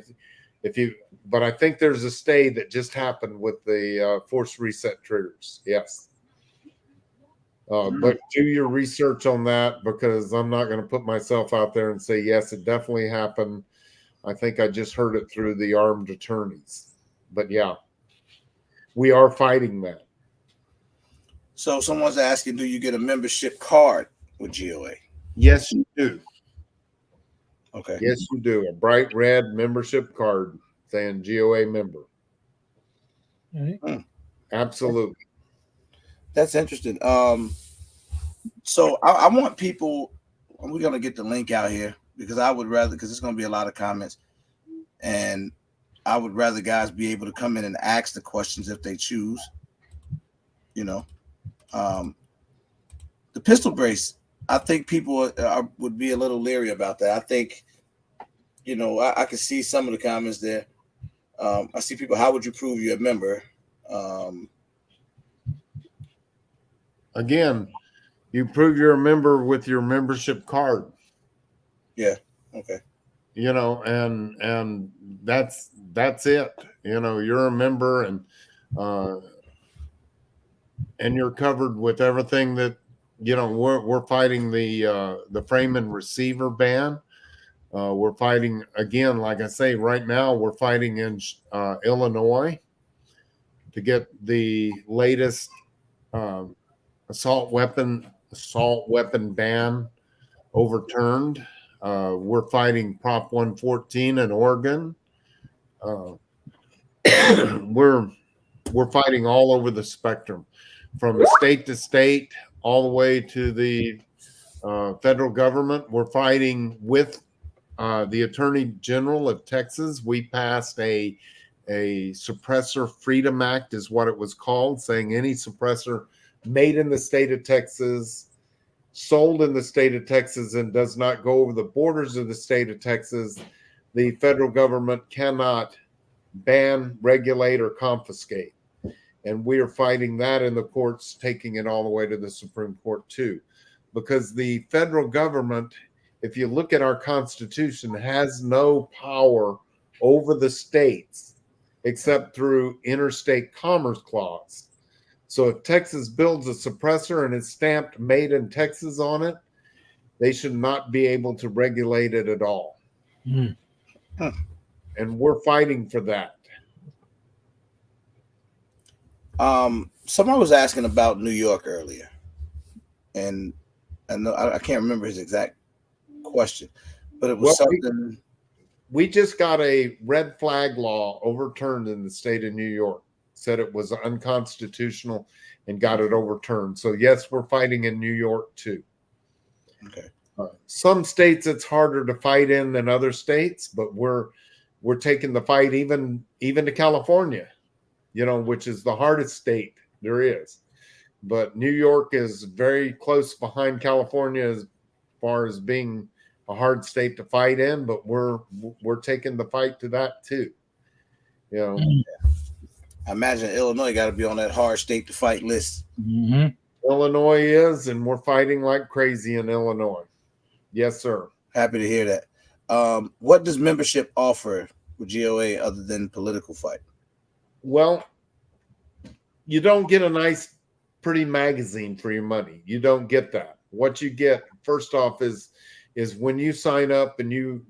if you. But I think there's a stay that just happened with the force reset triggers. Yes. But do your research on that, because I'm not going to put myself out there and say, yes, it definitely happened. I think I just heard it through the armed attorneys. But yeah, we are fighting that. So someone's asking, do you get a membership card with GOA? Yes, you do. Okay. Yes, you do. A bright red membership card saying GOA member. Right. Absolutely. That's interesting. So I want people, we're going to get the link out here because I would rather, because it's going to be a lot of comments, and I would rather guys be able to come in and ask the questions if they choose. You know, the pistol brace, I think people would be a little leery about that. I think, you know, I can see some of the comments there. I see people, how would you prove you're a member? Again, you prove you're a member with your membership card. Yeah. Okay. You know, and that's it. You know, you're a member, and you're covered with everything that, you know, we're fighting the frame and receiver ban. We're fighting, again, like I say, right now we're fighting in Illinois to get the latest assault weapon ban overturned. We're fighting Prop 114 in Oregon. We're fighting all over the spectrum, from state to state, all the way to the federal government. We're fighting with the Attorney General of Texas. We passed a Suppressor Freedom Act, is what it was called, saying any suppressor made in the state of Texas, sold in the state of Texas, and does not go over the borders of the state of Texas, the federal government cannot ban, regulate, or confiscate. And we are fighting that in the courts, taking it all the way to the Supreme Court too. Because the federal government, if you look at our Constitution, has no power over the states except through interstate commerce clause. So if Texas builds a suppressor and it's stamped "Made in Texas" on it, they should not be able to regulate it at all. Mm. Huh. And we're fighting for that. Someone was asking about New York earlier, and I can't remember his exact question, but it was something. We just got a red flag law overturned in the state of New York. Said it was unconstitutional and got it overturned. So yes, we're fighting in New York too. Okay. Some states it's harder to fight in than other states, but we're taking the fight even to California, you know, which is the hardest state there is. But New York is very close behind California as far as being a hard state to fight in, but we're taking the fight to that too. You know, I imagine Illinois got to be on that hard state to fight list. Mm-hmm. Illinois is, and we're fighting like crazy in Illinois. Yes, sir. Happy to hear that. What does membership offer with GOA other than political fight? Well, you don't get a nice, pretty magazine for your money. You don't get that. What you get, first off, is when you sign up and you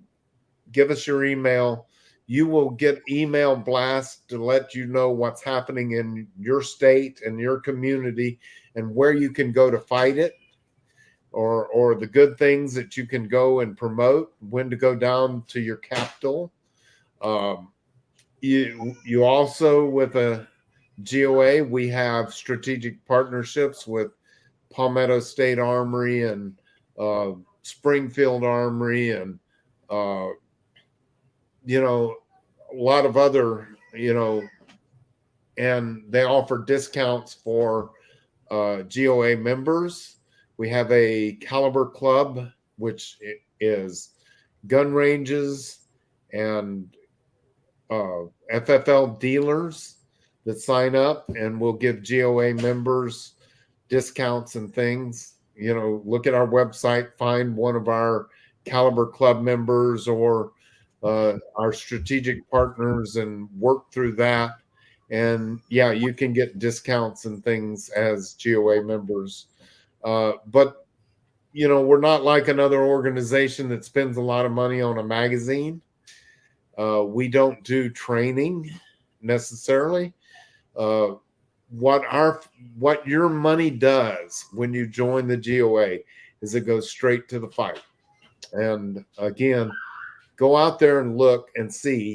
give us your email, you will get email blasts to let you know what's happening in your state and your community and where you can go to fight it, or the good things that you can go and promote, when to go down to your capital. You also, with a GOA, we have strategic partnerships with Palmetto State Armory and Springfield Armory, and you know, a lot of other, you know, and they offer discounts for G.O.A. members. We have a Caliber Club, which is gun ranges and FFL dealers that sign up, and we'll give G.O.A. members discounts and things. You know, look at our website, find one of our Caliber Club members or our strategic partners and work through that. And yeah, you can get discounts and things as G.O.A. members. But, you know, we're not like another organization that spends a lot of money on a magazine. We don't do training necessarily. What your money does when you join the G.O.A. is it goes straight to the fight. And again, go out there and look and see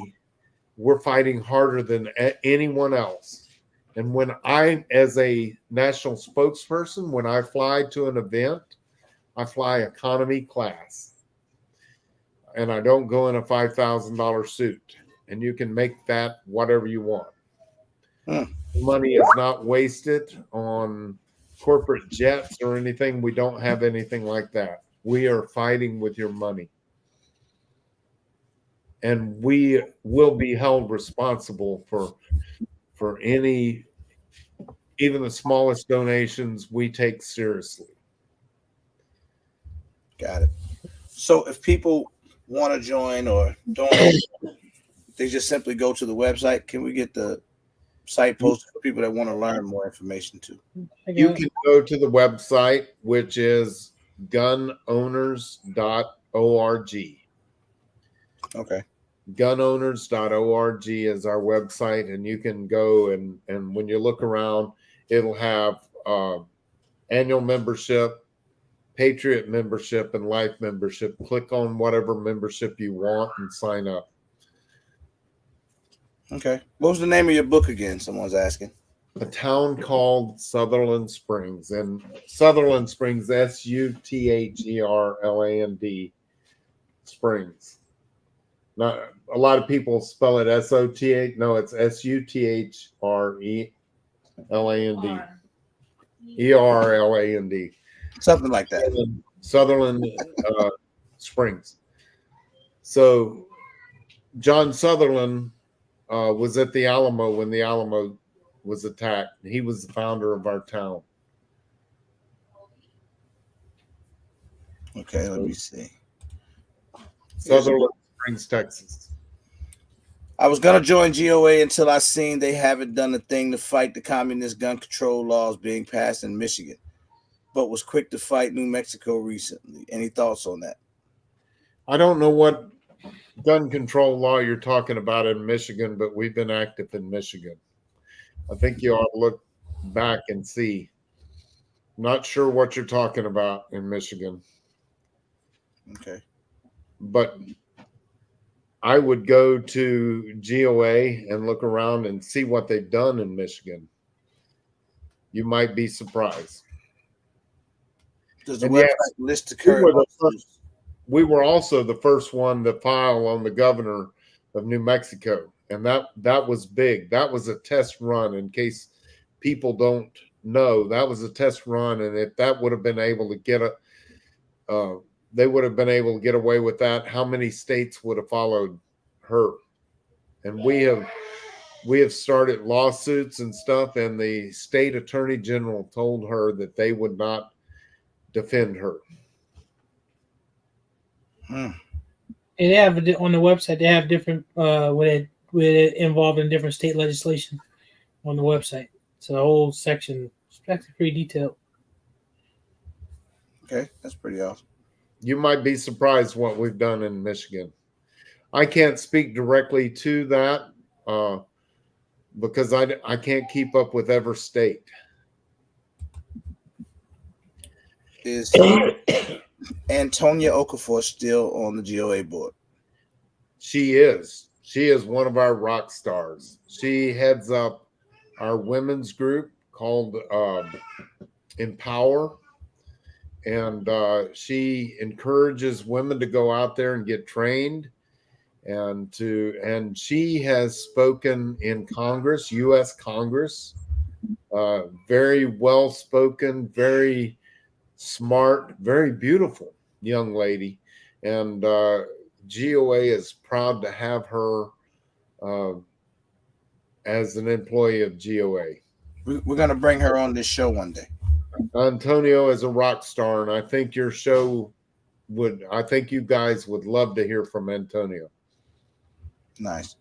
we're fighting harder than anyone else. And when I, as a national spokesperson, when I fly to an event, I fly economy class. And I don't go in a $5,000 suit. And you can make that whatever you want. Money is not wasted on corporate jets or anything. We don't have anything like that. We are fighting with your money. And we will be held responsible for any, even the smallest donations we take seriously. Got it. So if people want to join or donate, they just simply go to the website. Can we get the site posted for people that want to learn more information too? You can go to the website, which is gunowners.org. Okay. Gunowners.org is our website, and you can go and when you look around, it'll have annual membership, Patriot membership, and life membership. Click on whatever membership you want and sign up. Okay. What was the name of your book again? Someone's asking. A town called Sutherland Springs, and Sutherland Springs, Sutherland Springs. Not a lot of people spell it SOTH. No, it's SUTHRELAND. Something like that. Sutherland Springs. So John Sutherland was at the Alamo when the Alamo was attacked. He was the founder of our town. Okay, let me see. Sutherland Springs, Texas. I was gonna join G.O.A. until I seen they haven't done a thing to fight the communist gun control laws being passed in Michigan, but was quick to fight New Mexico recently. Any thoughts on that? I don't know what gun control law you're talking about in Michigan, but we've been active in Michigan. I think you ought to look back and see. Not sure what you're talking about in Michigan. Okay. But I would go to G.O.A. and look around and see what they've done in Michigan. You might be surprised. Does the website list the current? We were also the first one to file on the governor of New Mexico, and that was big. That was a test run. In case people don't know, that was a test run, and if that would have been able to get they would have been able to get away with that. How many states would have followed her? And we have started lawsuits and stuff, and the state attorney general told her that they would not defend her. And they have on the website. They have different with it involved in different state legislation on the website. So the whole section is actually pretty detailed. Okay, that's pretty awesome. You might be surprised what we've done in Michigan. I can't speak directly to that because I can't keep up with every state. Is Antonia Okafor still on the G.O.A. board? She is. She is one of our rock stars. She heads up our women's group called Empower. And she encourages women to go out there and get trained. and she has spoken in Congress, U.S. Congress, very well spoken, very smart, very beautiful young lady, and G.O.A. is proud to have her as an employee of G.O.A. We're gonna bring her on this show one day. Antonio is a rock star, and I think your show I think you guys would love to hear from Antonio. Nice.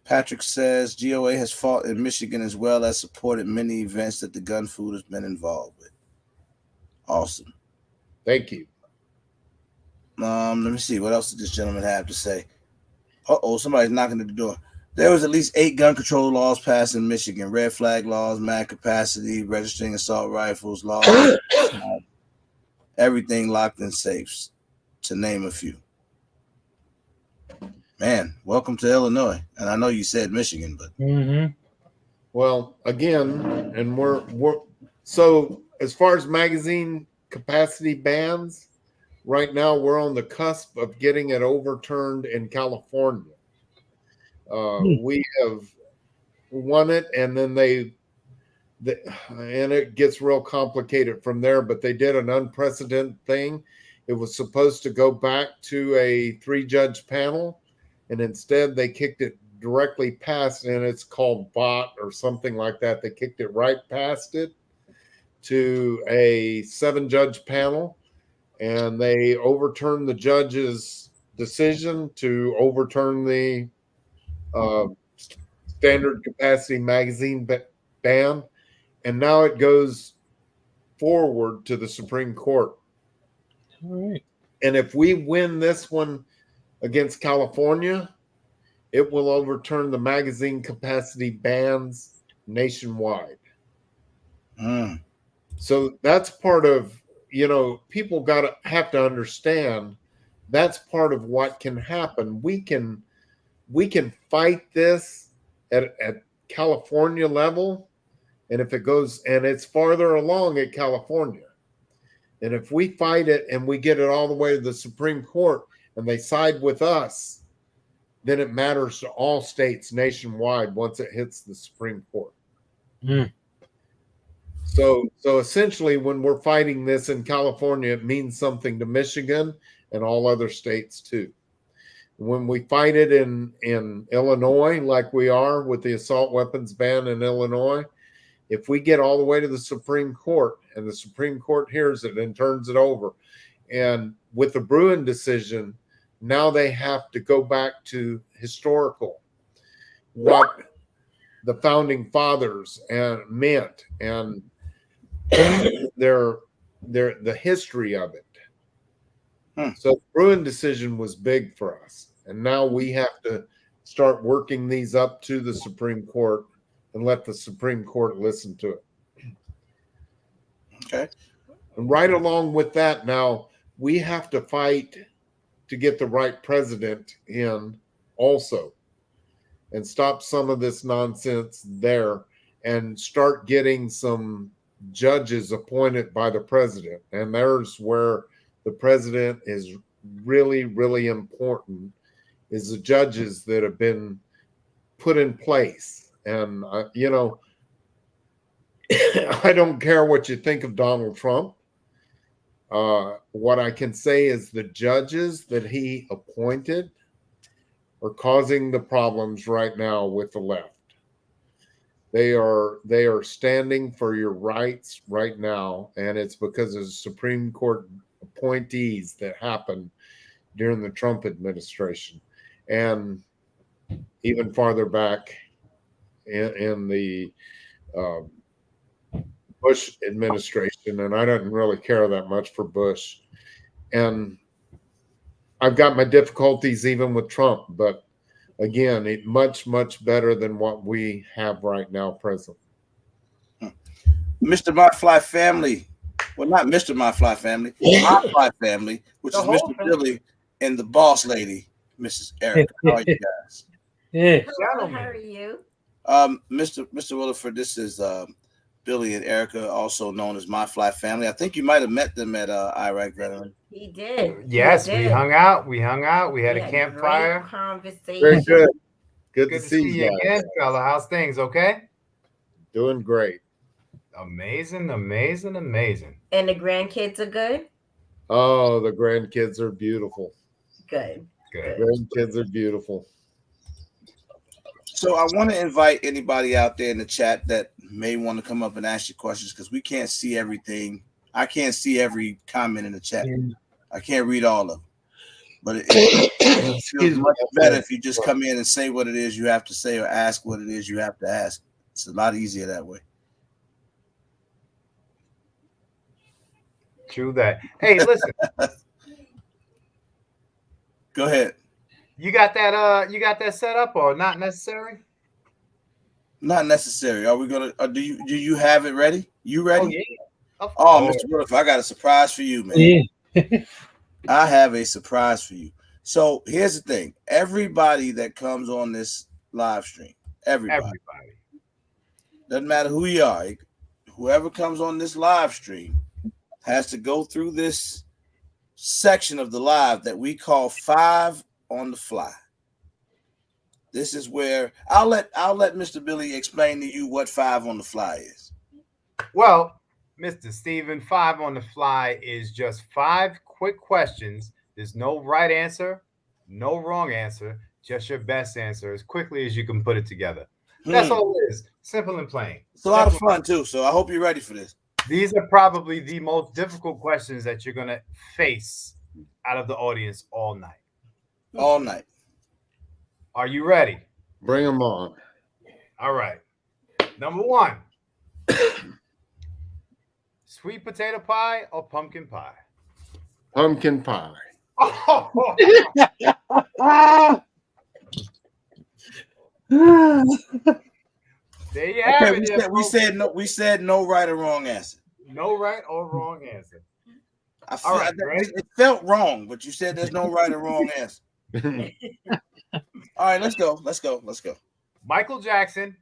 Patrick says G.O.A. has fought in Michigan as well as supported many events that the gun food has been involved with. Awesome. Thank you. Let me see. What else did this gentleman have to say? Uh-oh, somebody's knocking at the door. There was at least 8 gun control laws passed in Michigan. Red flag laws, mag capacity, registering assault rifles, laws, everything locked in safes, to name a few. Man, welcome to Illinois. And I know you said Michigan, but well, again, and we're so as far as magazine capacity bans, right now we're on the cusp of getting it overturned in California. We have won it, and then and it gets real complicated from there, but they did an unprecedented thing. It was supposed to go back to a 3-judge panel, and instead they kicked it directly past, and it's called bot or something like that. They kicked it right past it to a 7-judge panel, and they overturned the judge's decision to overturn the standard capacity magazine ban, and now it goes forward to the Supreme Court. All right. And if we win this one against California, it will overturn the magazine capacity bans nationwide. So that's part of, people have to understand that's part of what can happen. We can fight this at California level, and if it goes, and it's farther along at California, and if we fight it and we get it all the way to the Supreme Court and they side with us, then it matters to all states nationwide once it hits the Supreme Court. So essentially, when we're fighting this in California, it means something to Michigan and all other states too. When we fight it in Illinois, like we are with the assault weapons ban in Illinois, if we get all the way to the Supreme Court and the Supreme Court hears it and turns it over, and with the Bruin decision, now they have to go back to historical, what the founding fathers meant, and the history of it. So the Bruin decision was big for us, and now we have to start working these up to the Supreme Court and let the Supreme Court listen to it. Okay. And right along with that, now we have to fight to get the right president in also, and stop some of this nonsense there, and start getting some judges appointed by the president. And there's where the president is really, really important, is the judges that have been put in place. And, I don't care what you think of Donald Trump. What I can say is the judges that he appointed are causing the problems right now with the left. They are standing for your rights right now, and it's because of the Supreme Court appointees that happened during the Trump administration, and even farther back in the Bush administration. And I didn't really care that much for Bush, and I've got my difficulties even with Trump, but again, it much better than what we have right now present. Mr. Marfly family. Well, not Mr. Marfly family. Marfly family, which is Mr. Billy and the boss lady, Mrs. Erica. How are you guys? Hello, how are you? Mr. Willeford, this is Billy and Erica, also known as My Fly Family. I think you might have met them at Iraq Veteran. He did. Yes, He we did. hung out. We had a Great campfire. conversation. Very good. Good Good to to see see you you guys. again, fella. How's things? Okay. Doing great. Amazing, amazing, amazing. And the grandkids are good? Oh, the grandkids are beautiful. Good. Good. Grandkids are beautiful. So I want to invite anybody out there in the chat that may want to come up and ask you questions because we can't see everything. I can't see every comment in the chat. I can't read all of them. But it feels much better if you just come in and say what it is you have to say or ask what it is you have to ask. It's a lot easier that way. True that. Hey, listen. Go ahead. You got that set up or not necessary? Not necessary. Are we gonna? Do you have it ready? You ready? Oh yeah. Oh, Mr. Willeford, I got a surprise for you, man. Yeah. I have a surprise for you. So here's the thing: everybody that comes on this live stream, everybody. Doesn't matter who you are, whoever comes on this live stream has to go through this section of the live that we call 5 on the Fly. This is where I'll let Mr. Billy explain to you what 5 on the Fly is. Well, Mr. Steven, 5 on the Fly is just 5 quick questions. There's no right answer, no wrong answer, just your best answer as quickly as you can put it together. That's all it is. Simple and plain. It's a lot of fun too, so I hope you're ready for this. These are probably the most difficult questions that you're going to face out of the audience all night. All night. Are you ready? Bring them on. All right. Number 1. Sweet potato pie or pumpkin pie? Pumpkin pie. There you have Okay, it. we said no right or wrong answer. No right or wrong answer. All right, it felt wrong, but you said there's no right or wrong answer. All right, let's go. Michael Jackson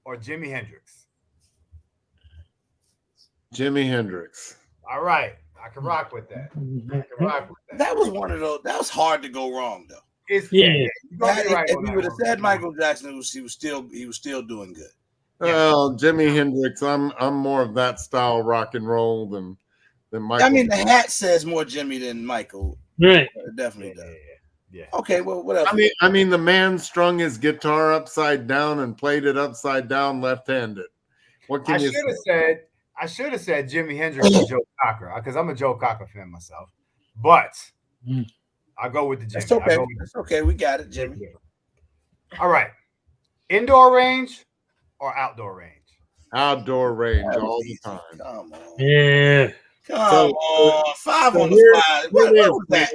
or Jimi Hendrix? Jimi Hendrix. All right. I can rock with that. That was one of those. That was hard to go wrong, though. If you would have said Michael Jackson, he was still doing good. Well, Jimi Hendrix. I'm more of that style rock and roll than Michael. I mean, the hat says more Jimmy than Michael. Right. It definitely does. Yeah. Okay. Well, what else? I mean, the man strung his guitar upside down and played it upside down, left-handed. What can you say? I should have said Jimi Hendrix or Joe Cocker because I'm a Joe Cocker fan myself. But I'll go with the Jimmy. That's okay. That's okay. We got it, Jimmy. All right. Indoor range or outdoor range? Outdoor range all the time. Come on. Yeah. Come on. 5 on the Fly. What was that?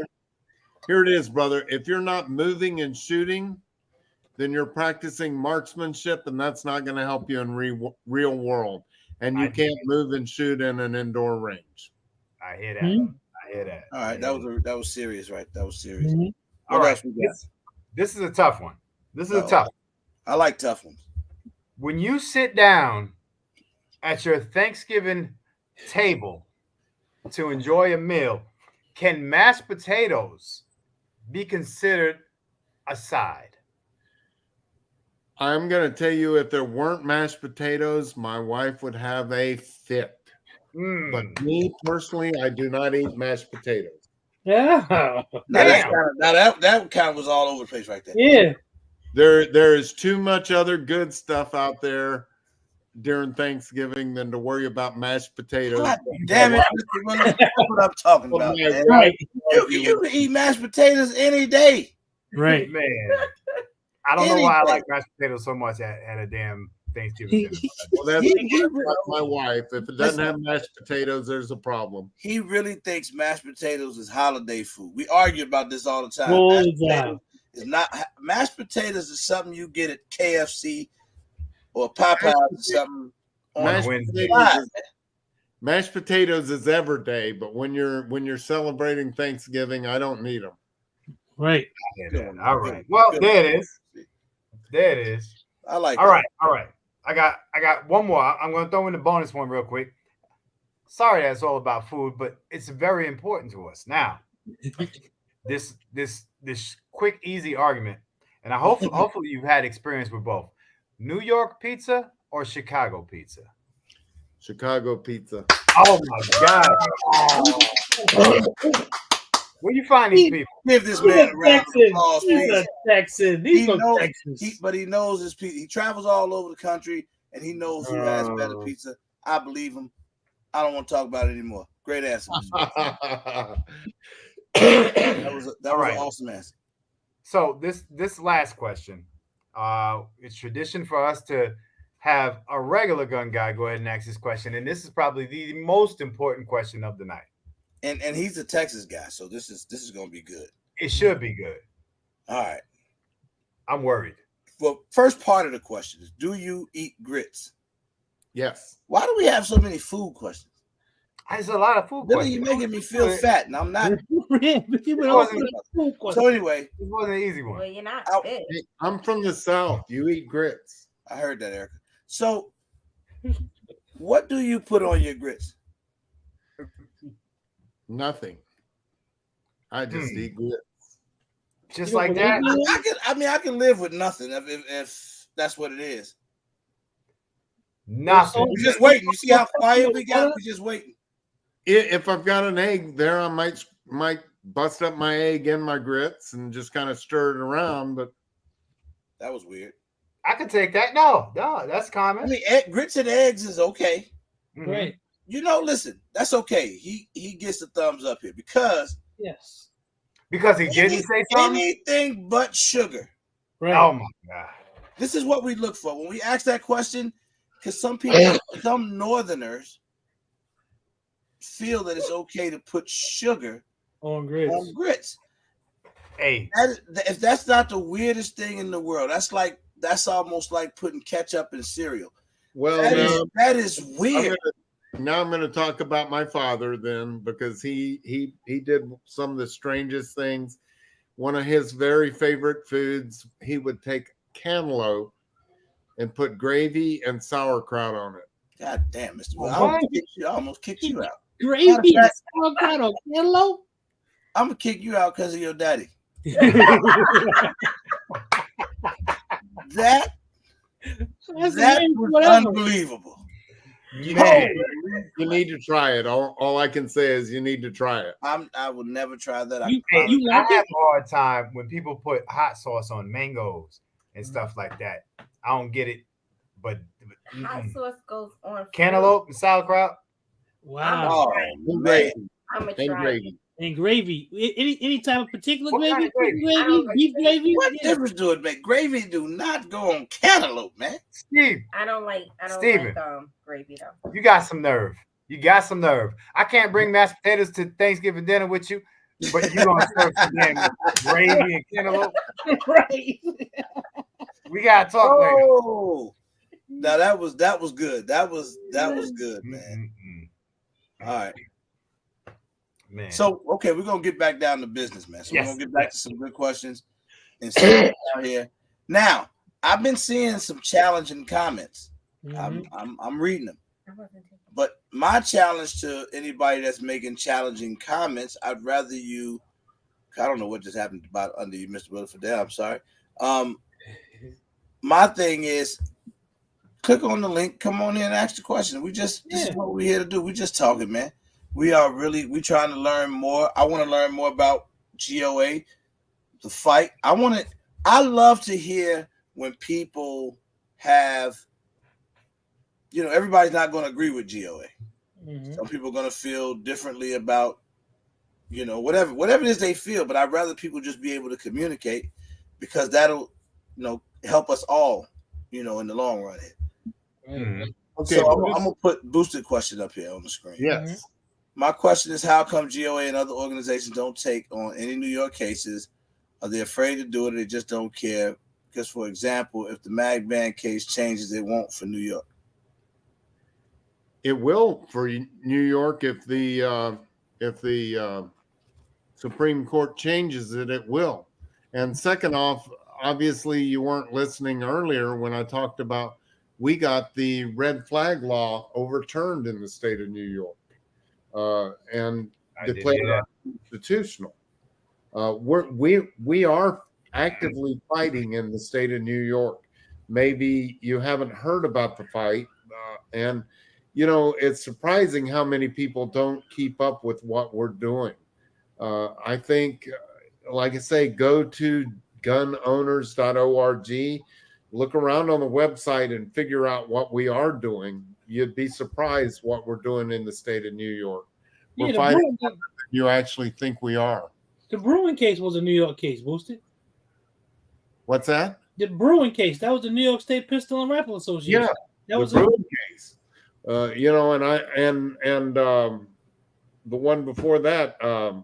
Here it is, brother. If you're not moving and shooting, then you're practicing marksmanship, and that's not going to help you in real world. And you can't move and shoot in an indoor range. I hear that. All right, that was serious, right? That was serious. All right, this is a tough one. I like tough ones. When you sit down at your Thanksgiving table to enjoy a meal, can mashed potatoes be considered a side? I'm going to tell you, if there weren't mashed potatoes, my wife would have a fit. But me personally, I do not eat mashed potatoes. Yeah. That kind of was all over the place right there. Yeah. There is too much other good stuff out there during Thanksgiving than to worry about mashed potatoes. God damn it. That's what I'm talking about. Man. Right. You can eat mashed potatoes any day. Right. Man. I don't know why I like mashed potatoes so much at a damn Thanksgiving dinner. Well, that's my wife. If it doesn't have mashed potatoes, there's a problem. He really thinks mashed potatoes is holiday food. We argue about this all the time. Mashed potatoes is something you get at KFC or Popeyes or something. Mashed potatoes is every day, but when you're celebrating Thanksgiving, I don't need them. Right. All right. Well, there it is. I like. All right. I got one more. I'm going to throw in the bonus one real quick. Sorry, that's all about food, but it's very important to us. Now, this quick, easy argument, and I hopefully you've had experience with both. New York pizza or Chicago pizza? Chicago pizza. Oh my God! Where you find these people? Give this He's man a a round of Texan. applause, He's please. a Texan. He These are knows, Texans. but he knows his pizza. He travels all over the country, and he knows who has better pizza. I believe him. I don't want to talk about it anymore. Great answer. That was an awesome answer. So this last question, it's tradition for us to have a regular gun guy go ahead and ask this question, and this is probably the most important question of the night. And he's a Texas guy, so this is going to be good. It should be good. All right. I'm worried. Well, first part of the question is: do you eat grits? Yes. Why do we have so many food questions? There's a lot of food Really, questions. you're making me feel fat, and I'm not. So anyway, it wasn't an easy Well, one. you're not Out. fit. Hey, I'm from the South. You eat grits. I heard that, Erica. So, what do you put on your grits? Nothing. I just eat grits. Just like that. I can live with nothing if that's what it is. Nothing. We're just waiting. You see how quiet we got? We're just waiting. If I've got an egg there, I might bust up my egg in my grits and just kind of stir it around. But that was weird. I could take that. No, that's common. I mean, grits and eggs is okay. Right. Listen, that's okay. He gets the thumbs up here because because he didn't say something. Anything but sugar. Right. Oh my God. This is what we look for when we ask that question. Because some people, some Northerners, feel that it's okay to put sugar on grits. Hey, if that's not the weirdest thing in the world, that's almost like putting ketchup in cereal. Well, that is weird. Now I'm going to talk about my father then, because he did some of the strangest things. One of his very favorite foods, he would take cantaloupe and put gravy and sauerkraut on it. God damn, Mr. Will. I almost kicked you out. Gravy and sauerkraut on cantaloupe? I'm going to kick you out because of your daddy. That was unbelievable. Man, you need to try it. All I can say is you need to try it. I will never try that. I have a hard time when people put hot sauce on mangoes and stuff like that. I don't get it, but hot sauce goes on cantaloupe and sauerkraut. Wow. I'm gonna try it. And gravy. Any type of particular What gravy? kind of gravy? Beef gravy? What difference do it make? Gravy do not go on cantaloupe, man. Steve. I don't like gravy though. You got some nerve. I can't bring mashed potatoes to Thanksgiving dinner with you, but you gonna serve some damn gravy and cantaloupe. Right. We gotta talk later. Now that was good. That was good, man. Mm-hmm. All right. Man. So okay, we're gonna get back down to business, man. So we're gonna get back to some good questions and see down here. Now, I've been seeing some challenging comments. Mm-hmm. I'm reading them. But my challenge to anybody that's making challenging comments, I'd rather you. I don't know what just happened about under you, Mr. Willeford. I'm sorry. My thing is, click on the link. Come on in and ask the question. This is what we're here to do. We just talking, man. We trying to learn more. I want to learn more about G.O.A, the fight. I love to hear when people have, everybody's not going to agree with G.O.A. Mm-hmm. Some people are going to feel differently about, whatever it is they feel. But I'd rather people just be able to communicate because that'll, help us all, in the long run. Mm-hmm. Okay. So I'm going to put boosted question up here on the screen. Yes. My question is, how come G.O.A and other organizations don't take on any New York cases? Are they afraid to do it? Or they just don't care? Because, for example, if the mag ban case changes, it won't for New York. It will for New York if the Supreme Court changes it. It will. And second off, obviously, you weren't listening earlier when I talked about we got the red flag law overturned in the state of New York and declared unconstitutional. We are actively fighting in the state of New York. Maybe you haven't heard about the fight, and it's surprising how many people don't keep up with what we're doing. I think, like I say, go to gunowners.org, look around on the website and figure out what we are doing. You'd be surprised what we're doing in the state of New York. We're fighting harder than you actually think we are. The Bruin case was a New York case, Boosted. What's that? The Bruin case. That was the New York State Pistol and Rifle Association. Yeah, that was the Bruin case. And the one before that, the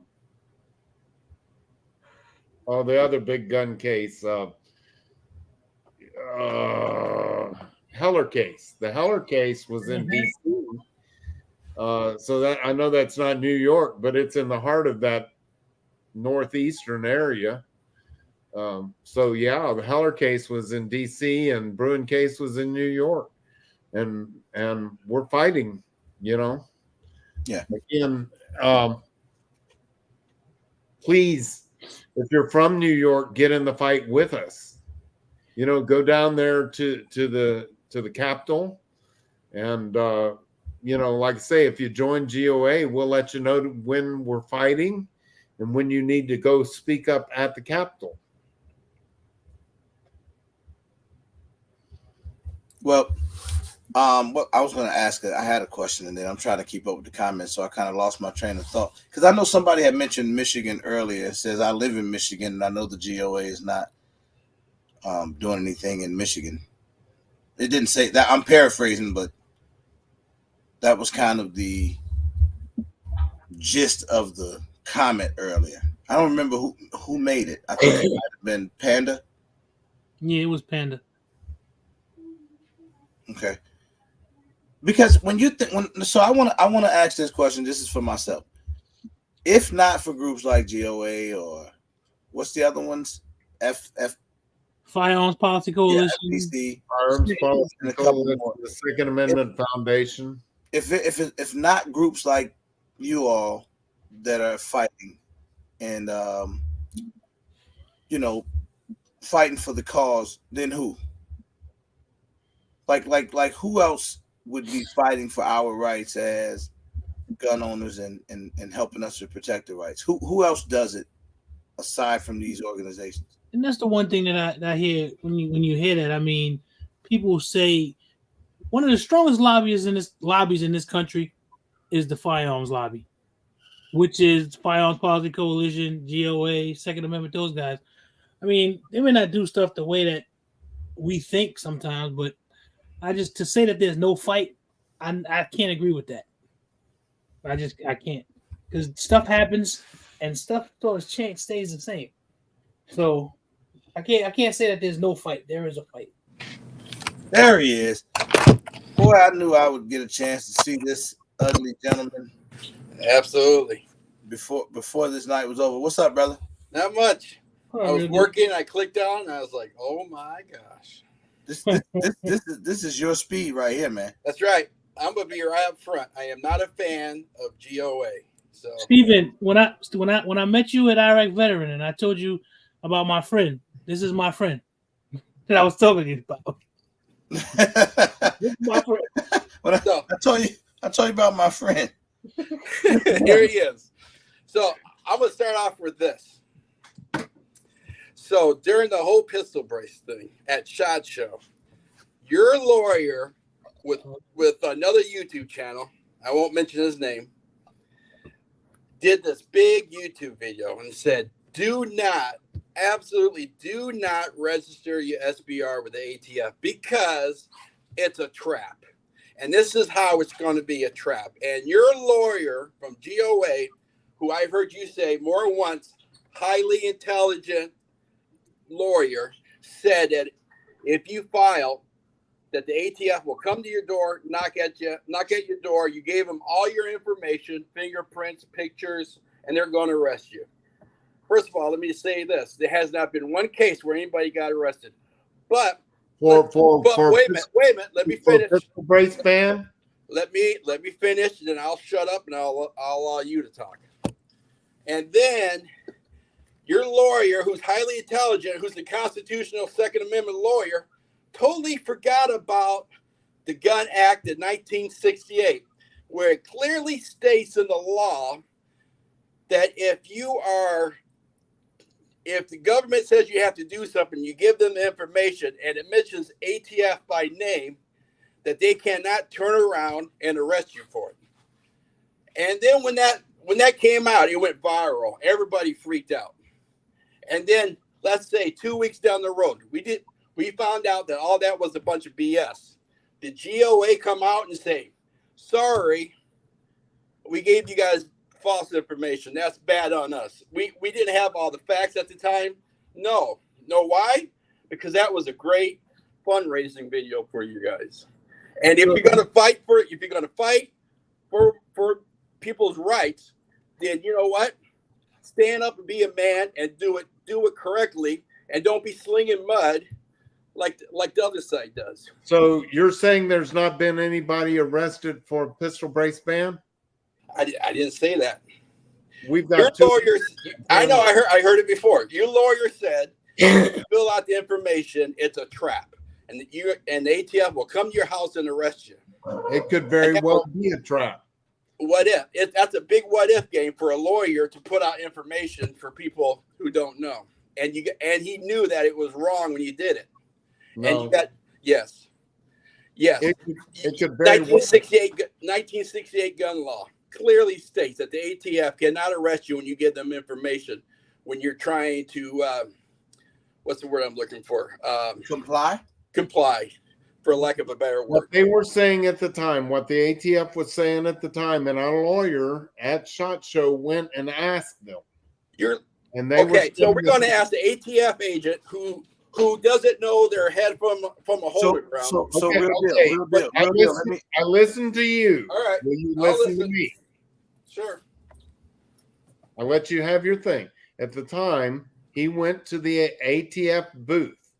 other big gun case, Heller case. The Heller case was in D.C. So that I know that's not New York, but it's in the heart of that northeastern area. So yeah, the Heller case was in D.C. and Bruin case was in New York, and we're fighting. Yeah. Again, please, if you're from New York, get in the fight with us. Go down there to the Capitol, and like I say, if you join G.O.A, we'll let you know when we're fighting and when you need to go speak up at the Capitol. Well, what I was going to ask, I had a question, and then I'm trying to keep up with the comments, so I kind of lost my train of thought. Because I know somebody had mentioned Michigan earlier. It says, I live in Michigan, and I know the G.O.A is not doing anything in Michigan. It didn't say that. I'm paraphrasing, but that was kind of the gist of the comment earlier. I don't remember who made it. I think it might have been Panda. Yeah, it was Panda. Okay. Because when you think, so I want to ask this question. This is for myself. If not for groups like G.O.A or what's the other ones? Firearms Policy Coalition, FPC, Firearms Policy Coalition, the Second Amendment Foundation. If not groups like you all that are fighting and fighting for the cause, then who? Like who else would be fighting for our rights as gun owners and helping us to protect the rights? Who else does it aside from these organizations? And that's the one thing that I hear when you hear that. I mean, people say one of the strongest lobbies in this country is the firearms lobby, which is Firearms Policy Coalition, G.O.A, Second Amendment, those guys. I mean, they may not do stuff the way that we think sometimes, but to say that there's no fight, I can't agree with that. I can't, because stuff happens and stuff stays the same. So I can't say that there's no fight. There is a fight. There he is. Boy, I knew I would get a chance to see this ugly gentleman. Absolutely. Before this night was over. What's up, brother? Not much. I was working. I clicked on, and I was like, "Oh my gosh!" This is your speed right here, man. That's right. I'm gonna be right up front. I am not a fan of G.O.A. So, Stephen, when I met you at Iraq Veteran, and I told you about my friend, this is my friend that I was talking to you about. This is my friend. I told you about my friend. Here he is. So I'm gonna start off with this. So during the whole pistol brace thing at SHOT Show, your lawyer with another YouTube channel, I won't mention his name, did this big YouTube video and said, absolutely do not register your SBR with the ATF because it's a trap. And this is how it's going to be a trap. And your lawyer from G.O.A, who I've heard you say more than once, highly intelligent lawyer, said that if you file, that the ATF will come to your door, knock at your door. You gave them all your information, fingerprints, pictures, and they're going to arrest you. First of all, let me say this. There has not been one case where anybody got arrested. But for wait a minute. Let me finish. Pistol brace ban. Let me finish, and then I'll shut up and I'll allow you to talk. And then your lawyer, who's highly intelligent, who's the constitutional Second Amendment lawyer, totally forgot about the Gun Act of 1968, where it clearly states in the law that if the government says you have to do something, you give them the information, and it mentions ATF by name, that they cannot turn around and arrest you for it. And then when that came out, it went viral. Everybody freaked out. And then let's say 2 weeks down the road, we found out that all that was a bunch of BS. The G.O.A. come out and say, sorry, we gave you guys false information. That's bad on us. We didn't have all the facts at the time. No. Know why? Because that was a great fundraising video for you guys. And if you're going to fight for people's rights, then you know what? Stand up and be a man and do it correctly, and don't be slinging mud like the other side does. So you're saying there's not been anybody arrested for pistol brace ban? I didn't say that. We've got your lawyers. I know. I heard it before. Your lawyer said, fill out the information. It's a trap, and the ATF will come to your house and arrest you. It could very well be a trap. What if? That's a big what if game for a lawyer to put out information for people who don't know. And he knew that it was wrong when he did it. No. And you got yes. It could very 1968 gun law clearly states that the ATF cannot arrest you when you give them information when you're trying to what's the word I'm looking for? Comply, for lack of a better word. What they were saying at the time, what the ATF was saying at the time, and our lawyer at SHOT Show went and asked them. So we're going to ask the ATF agent who doesn't know their head from a hole in the ground. Real deal. I listened to you. All right. Will you listen to me? Sure. I'll let you have your thing. At the time, he went to the ATF booth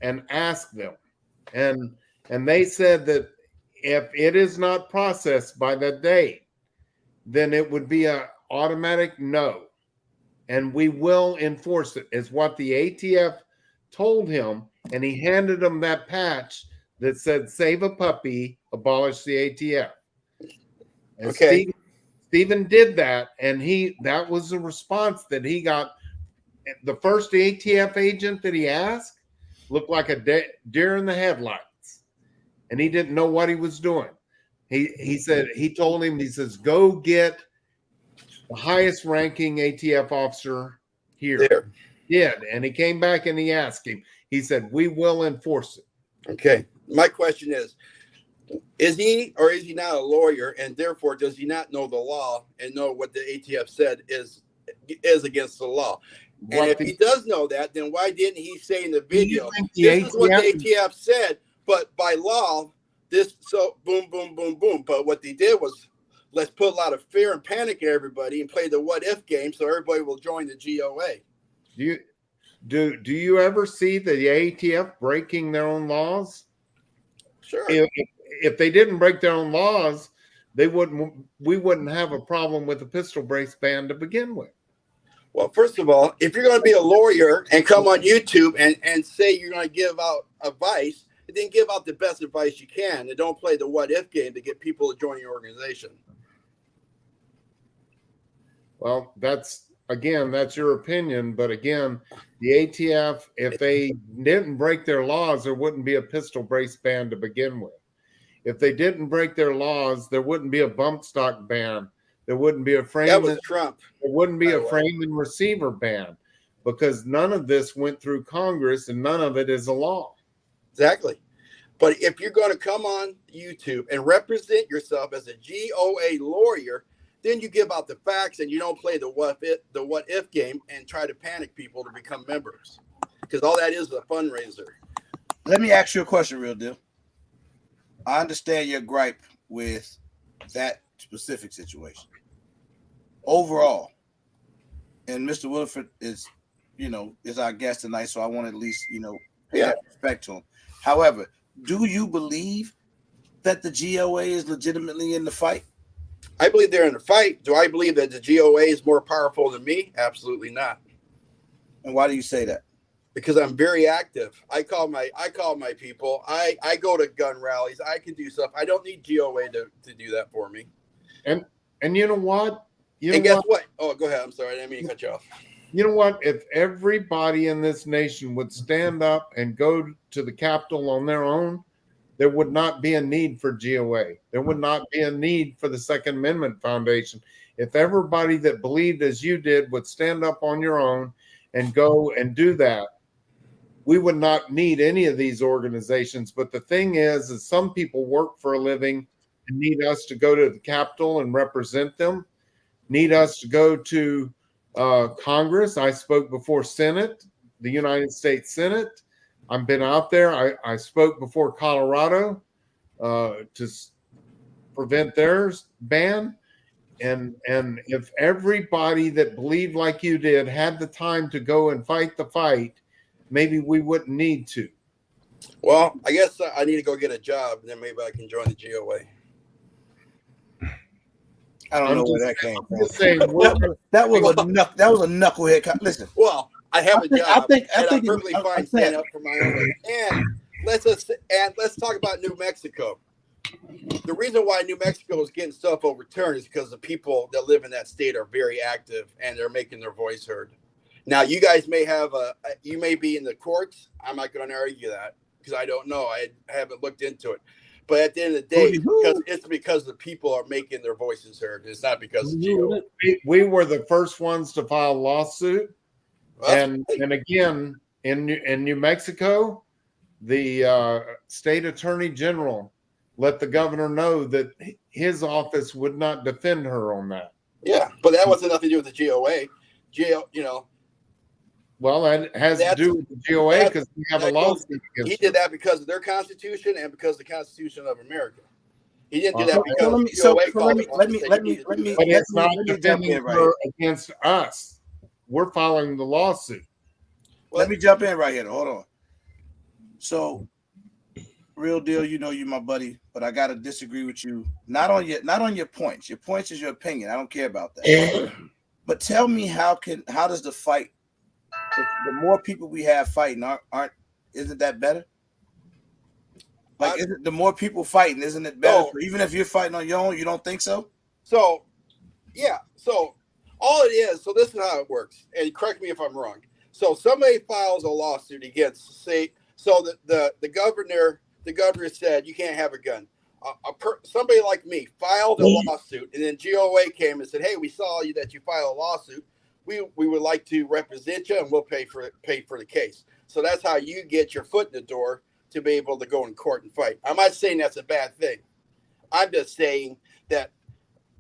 and asked them. And they said that if it is not processed by that date, then it would be an automatic no. And we will enforce it, is what the ATF told him. And he handed him that patch that said, save a puppy, abolish the ATF. And okay. Stephen did that. And that was the response that he got. The first ATF agent that he asked looked like a deer in the headlights. And he didn't know what he was doing. He told him, he says, go get the highest ranking ATF officer here. There. Did. And he came back and he asked him, he said, we will enforce it. Okay. My question is he or is he not a lawyer, and therefore does he not know the law and know what the ATF said is against the law? And if he does know that, then why didn't he say in the video, this is what the ATF said, but by law, this, so boom, boom, boom, boom. But what they did was, let's put a lot of fear and panic in everybody and play the what if game so everybody will join the G.O.A. Do you ever see the ATF breaking their own laws? Sure. If they didn't break their own laws, we wouldn't have a problem with the pistol brace ban to begin with. Well, first of all, if you're going to be a lawyer and come on YouTube and say you're going to give out advice, then give out the best advice you can, and don't play the what if game to get people to join your organization. Well, that's your opinion. But again, the ATF, if they didn't break their laws, there wouldn't be a pistol brace ban to begin with. If they didn't break their laws, there wouldn't be a bump stock ban. There wouldn't be a frame. That was Trump. There wouldn't be a frame and receiver ban, because none of this went through Congress and none of it is a law. Exactly. But if you're going to come on YouTube and represent yourself as a G.O.A. lawyer, then you give out the facts and you don't play the what if game and try to panic people to become members, because all that is a fundraiser. Let me ask you a question, Real Deal. I understand your gripe with that specific situation. Overall, and Mr. Willeford is our guest tonight, so I want to at least, pay that respect to him. However, do you believe that the GOA is legitimately in the fight? I believe they're in the fight. Do I believe that the GOA is more powerful than me? Absolutely not. And why do you say that? Because I'm very active. I call my people. I go to gun rallies. I can do stuff. I don't need GOA to do that for me. And you know what? And guess what? Oh, go ahead. I'm sorry. I didn't mean to cut you off. You know what? If everybody in this nation would stand up and go to the Capitol on their own, there would not be a need for GOA. There would not be a need for the Second Amendment Foundation. If everybody that believed as you did would stand up on your own and go and do that, we would not need any of these organizations. But the thing is some people work for a living and need us to go to the Capitol and represent them, need us to go to Congress. I spoke before Senate, the United States Senate. I've been out there. I spoke before Colorado to prevent their ban. And if everybody that believed like you did had the time to go and fight the fight, maybe we wouldn't need to. Well, I guess I need to go get a job, and then maybe I can join the GOA. I don't know where that came from. Saying, that was a knucklehead. Listen. Well, I have a job. I think I'm perfectly fine standing up for my own rights. And let's talk about New Mexico. The reason why New Mexico is getting stuff overturned is because the people that live in that state are very active and they're making their voice heard. Now, you guys may have you may be in the courts. I'm not going to argue that because I don't know. I haven't looked into it. But at the end of the day, it's because the people are making their voices heard. It's not because of GOA. We were the first ones to file a lawsuit. Well, and again, in New Mexico, the state attorney general let the governor know that his office would not defend her on that. Yeah, but that wasn't nothing to do with the GOA. Well, that has to do with the GOA because we have a lawsuit against He did that because of their constitution and because of the Constitution of America. He didn't do that because let me. But it's not defending her against us. We're following the lawsuit. Let me jump in right here. Hold on. So, real deal, you know you're my buddy, but I gotta disagree with you. Not on your points. Your points is your opinion. I don't care about that. But tell me how does the fight? The more people we have fighting, isn't that better? Like, isn't the more people fighting, isn't it better? So even if you're fighting on your own, you don't think so? So, yeah. So all it is. So this is how it works. And correct me if I'm wrong. So somebody files a lawsuit against, say, so the governor said you can't have a gun. Somebody like me filed a lawsuit, and then GOA came and said, "Hey, we saw that you filed a lawsuit. We would like to represent you, and we'll pay for the case." So that's how you get your foot in the door to be able to go in court and fight. I'm not saying that's a bad thing. I'm just saying that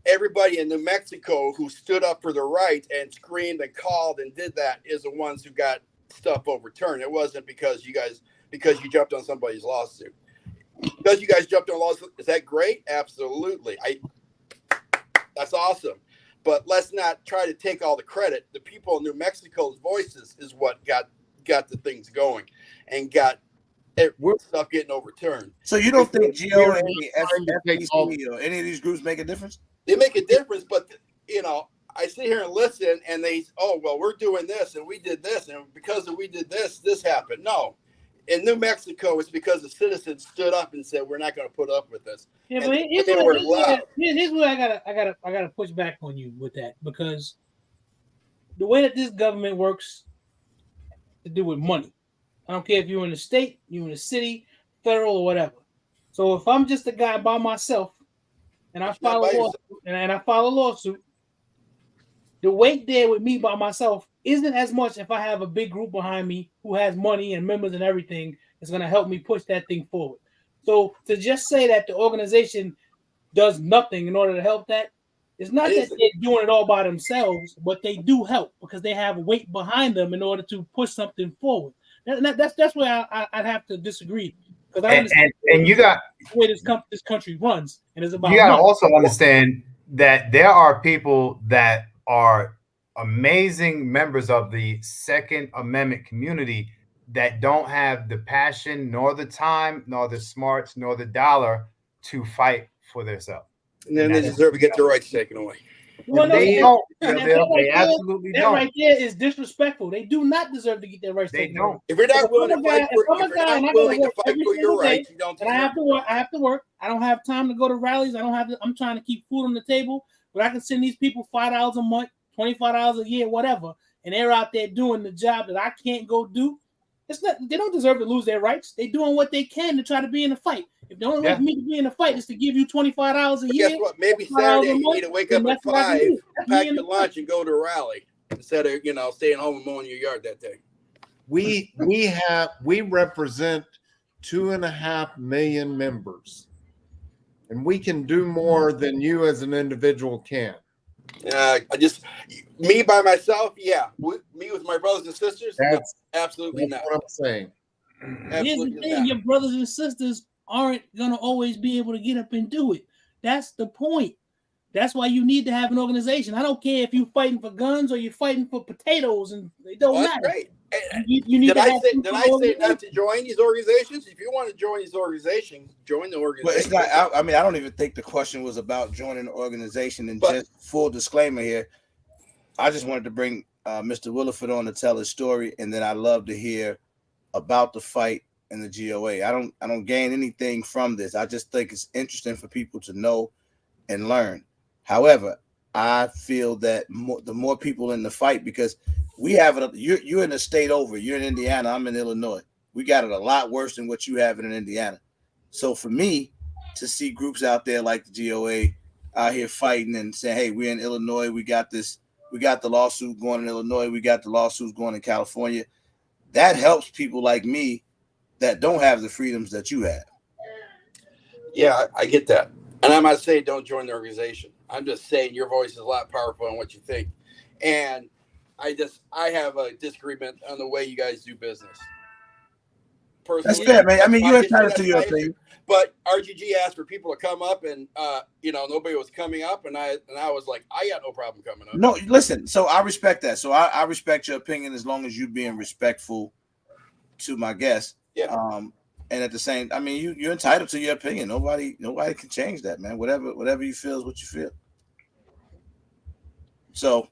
everybody in New Mexico who stood up for their rights and screamed and called and did that is the ones who got stuff overturned. It wasn't because you jumped on somebody's lawsuit. Because you guys jumped on a lawsuit, is that great? Absolutely. That's awesome. But let's not try to take all the credit. The people in New Mexico's voices is what got the things going and got stuff getting overturned. So you don't think G.O.A, FTC, or any of these groups make a difference? They make a difference, but I sit here and listen, and we're doing this, and we did this, and because we did this, this happened. No. In New Mexico, it's because the citizens stood up and said, "We're not going to put up with this." Yeah, but here's where I gotta push back on you with that, because the way that this government works to do with money. I don't care if you're in the state, you're in the city, federal, or whatever. So if I'm just a guy by myself and I file a lawsuit, the weight there with me by myself isn't as much if I have a big group behind me who has money and members and everything that's going to help me push that thing forward. So to just say that the organization does nothing in order to help that, it's not that they're doing it all by themselves, but they do help because they have weight behind them in order to push something forward. That's where I'd have to disagree. Because I understand and you got the way this country runs, and it's about. You got to also understand that there are people that are amazing members of the Second Amendment community that don't have the passion, nor the time, nor the smarts, nor the dollar to fight for themselves. And then they deserve to get their rights taken away. Well, And no, they that- don't. that- They that right there- absolutely that don't. right there is disrespectful. They do not deserve to get their rights They taken away. don't. If you're not willing to fight for, if I'm a guy and I gotta work every your single day, rights, you don't and I deserve have to work. I have to work. I don't have time to go to rallies. I don't have to. I'm trying to keep food on the table, but I can send these people $5 a month, $25 a year, whatever, and they're out there doing the job that I can't go do. It's not. They don't deserve to lose their rights. They're doing what they can to try to be in the fight. If the only way for me to be in the fight is to give you $25 a But year, guess what? Maybe $5 Saturday a you month, need to wake then up at that's what I can 5, do. That's me pack in your the lunch, fight. and go to a rally instead of staying home and mowing your yard that day. We represent 2.5 million members, and we can do more than you as an individual can. Me by myself, yeah. Me with my brothers and sisters, That's absolutely that's not. what I'm saying. Here's the Absolutely thing: not. your brothers and sisters aren't gonna always be able to get up and do it. That's the point. That's why you need to have an organization. I don't care if you're fighting for guns or you're fighting for potatoes, and it don't Well, that's matter. great. You need Did to I have say some did kind I of say not organization. to join these organizations? If you want to join these organizations, join the But organization. it's not. I mean, I don't even think the question was about joining an organization. And just full disclaimer here, I just wanted to bring Mr. Willeford on to tell his story, and then I love to hear about the fight and the G.O.A. I don't gain anything from this. I just think it's interesting for people to know and learn. However, I feel that the more people in the fight, because we have it. You're in a state over. You're in Indiana. I'm in Illinois. We got it a lot worse than what you have in Indiana. So for me to see groups out there like the G.O.A. out here fighting and saying, "Hey, we're in Illinois. We got this. We got the lawsuit going in Illinois. We got the lawsuits going in California." That helps people like me that don't have the freedoms that you have. Yeah, I get that. And I'm not saying don't join the organization. I'm just saying your voice is a lot powerful on what you think. And I have a disagreement on the way you guys do business. Personally, That's fair, man. I mean, you're entitled to your that's my opinion. issue. But RGG asked for people to come up, and nobody was coming up, and I was like, I got no problem coming up. No, listen. So I respect that. So I respect your opinion as long as you're being respectful to my guests. Yeah. And at the same, I mean, you're entitled to your opinion. Nobody can change that, man. Whatever you feel is what you feel. So,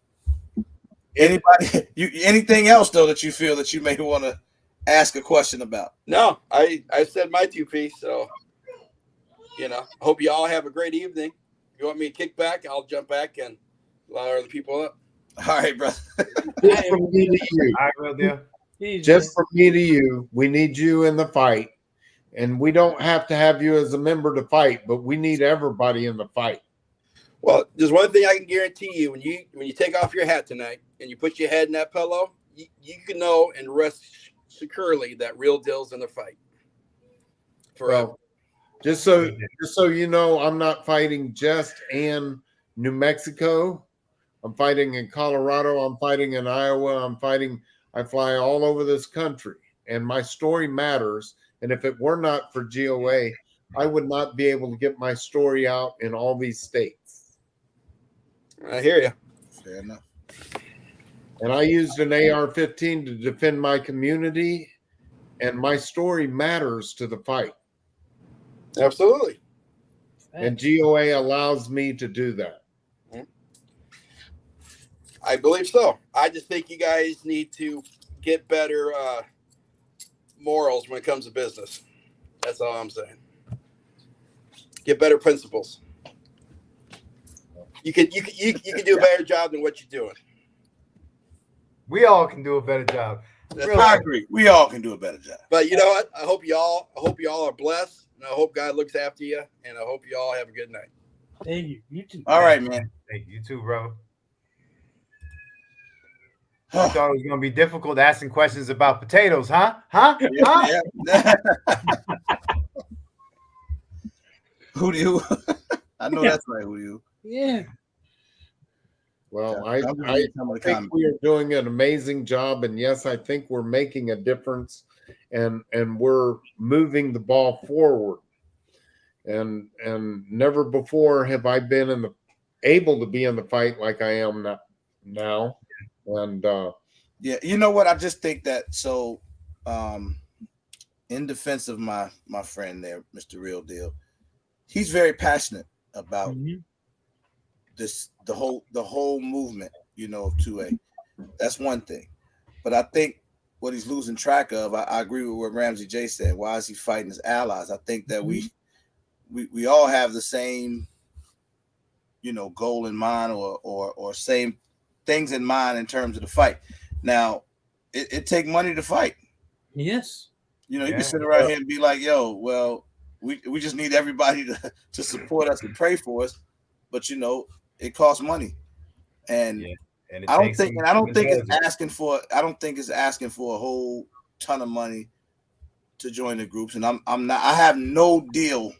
anything else though that you feel that you may want to ask a question about? No, I said my 2 piece. So, hope you all have a great evening. If you want me to kick back, I'll jump back and allow other people up. All right, brother. Just from me to you. All right, real deal. Just from me to you, we need you in the fight. And we don't have to have you as a member to fight, but we need everybody in the fight. Well, there's one thing I can guarantee you: when you take off your hat tonight and you put your head in that pillow, you can know and rest securely that real deal's in the fight. Forever. Well, just so you know, I'm not fighting just in New Mexico. I'm fighting in Colorado. I'm fighting in Iowa. I fly all over this country, and my story matters. And if it were not for G.O.A., I would not be able to get my story out in all these states. I hear you. Fair enough. And I used an AR-15 to defend my community, and my story matters to the fight. Absolutely. And G.O.A. allows me to do that. I believe so. I just think you guys need to get better morals when it comes to business. That's all I'm saying. Get better principles. You can do a better job than what you're doing. We all can do a better job. I agree. We all can do a better job. But you know what? I hope y'all are blessed, and I hope God looks after you, and I hope you all have a good night. Thank you. You too. All right, man. Thank you. You too, bro. I thought it was going to be difficult asking questions about potatoes, huh? Huh? Yeah. Who do you? I know that's right. Who do you? Yeah. Well, I think we are doing an amazing job, and yes, I think we're making a difference, and we're moving the ball forward. And never before have I been able to be in the fight like I am now. And yeah, you know what? I just think that so in defense of my friend there, Mr. Real Deal, he's very passionate about the whole movement, of 2A. That's one thing. But I think what he's losing track of, I agree with what Ramsey J said. Why is he fighting his allies? I think that we all have the same, goal in mind or same things in mind in terms of the fight. Now, it take money to fight. Yes. You can sit around here and be like, yo, well, we just need everybody to support us and pray for us. But it costs money. And I don't think it's asking for a whole ton of money to join the groups. And I have no deal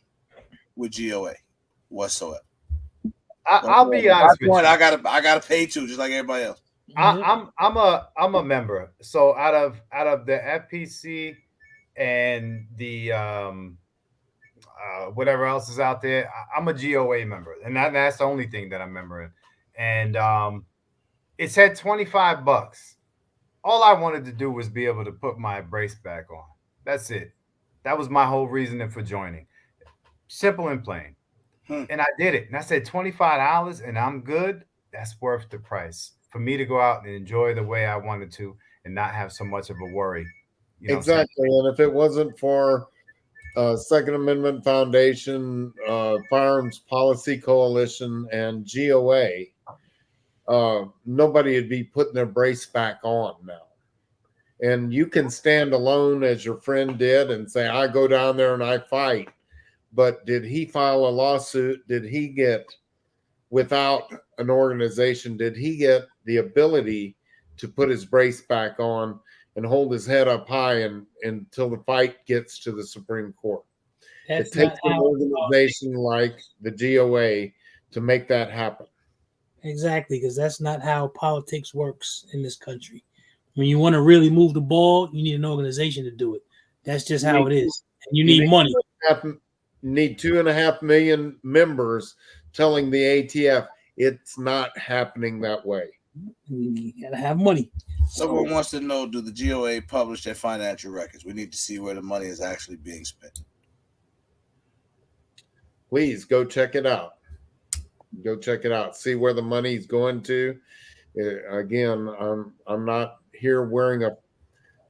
with G.O.A. whatsoever. I'll be honest with you. I gotta pay too, just like everybody else. I'm a member. So out of the FPC and the whatever else is out there, I'm a G.O.A. member, and that's the only thing that I'm membering. And it said $25. All I wanted to do was be able to put my brace back on. That's it. That was my whole reasoning for joining. Simple and plain. And I did it. And I said $25 and I'm good. That's worth the price for me to go out and enjoy the way I wanted to and not have so much of a worry. Exactly. And if it wasn't for Second Amendment Foundation, Firearms Policy Coalition, and G.O.A., nobody would be putting their brace back on now. And you can stand alone as your friend did and say, I go down there and I fight. But did he file a lawsuit? Did he get, without an organization, did he get the ability to put his brace back on and hold his head up high until the fight gets to the Supreme Court? It takes an organization like the G.O.A. to make that happen. Exactly, because that's not how politics works in this country. When you want to really move the ball, you need an organization to do it. That's just how it is. And you need money. Need 2.5 million members telling the ATF it's not happening that way. You gotta have money. Someone wants to know, do the G.O.A. publish their financial records? We need to see where the money is actually being spent. Please go check it out. Go check it out. See where the money's going to. Again, I'm not here wearing a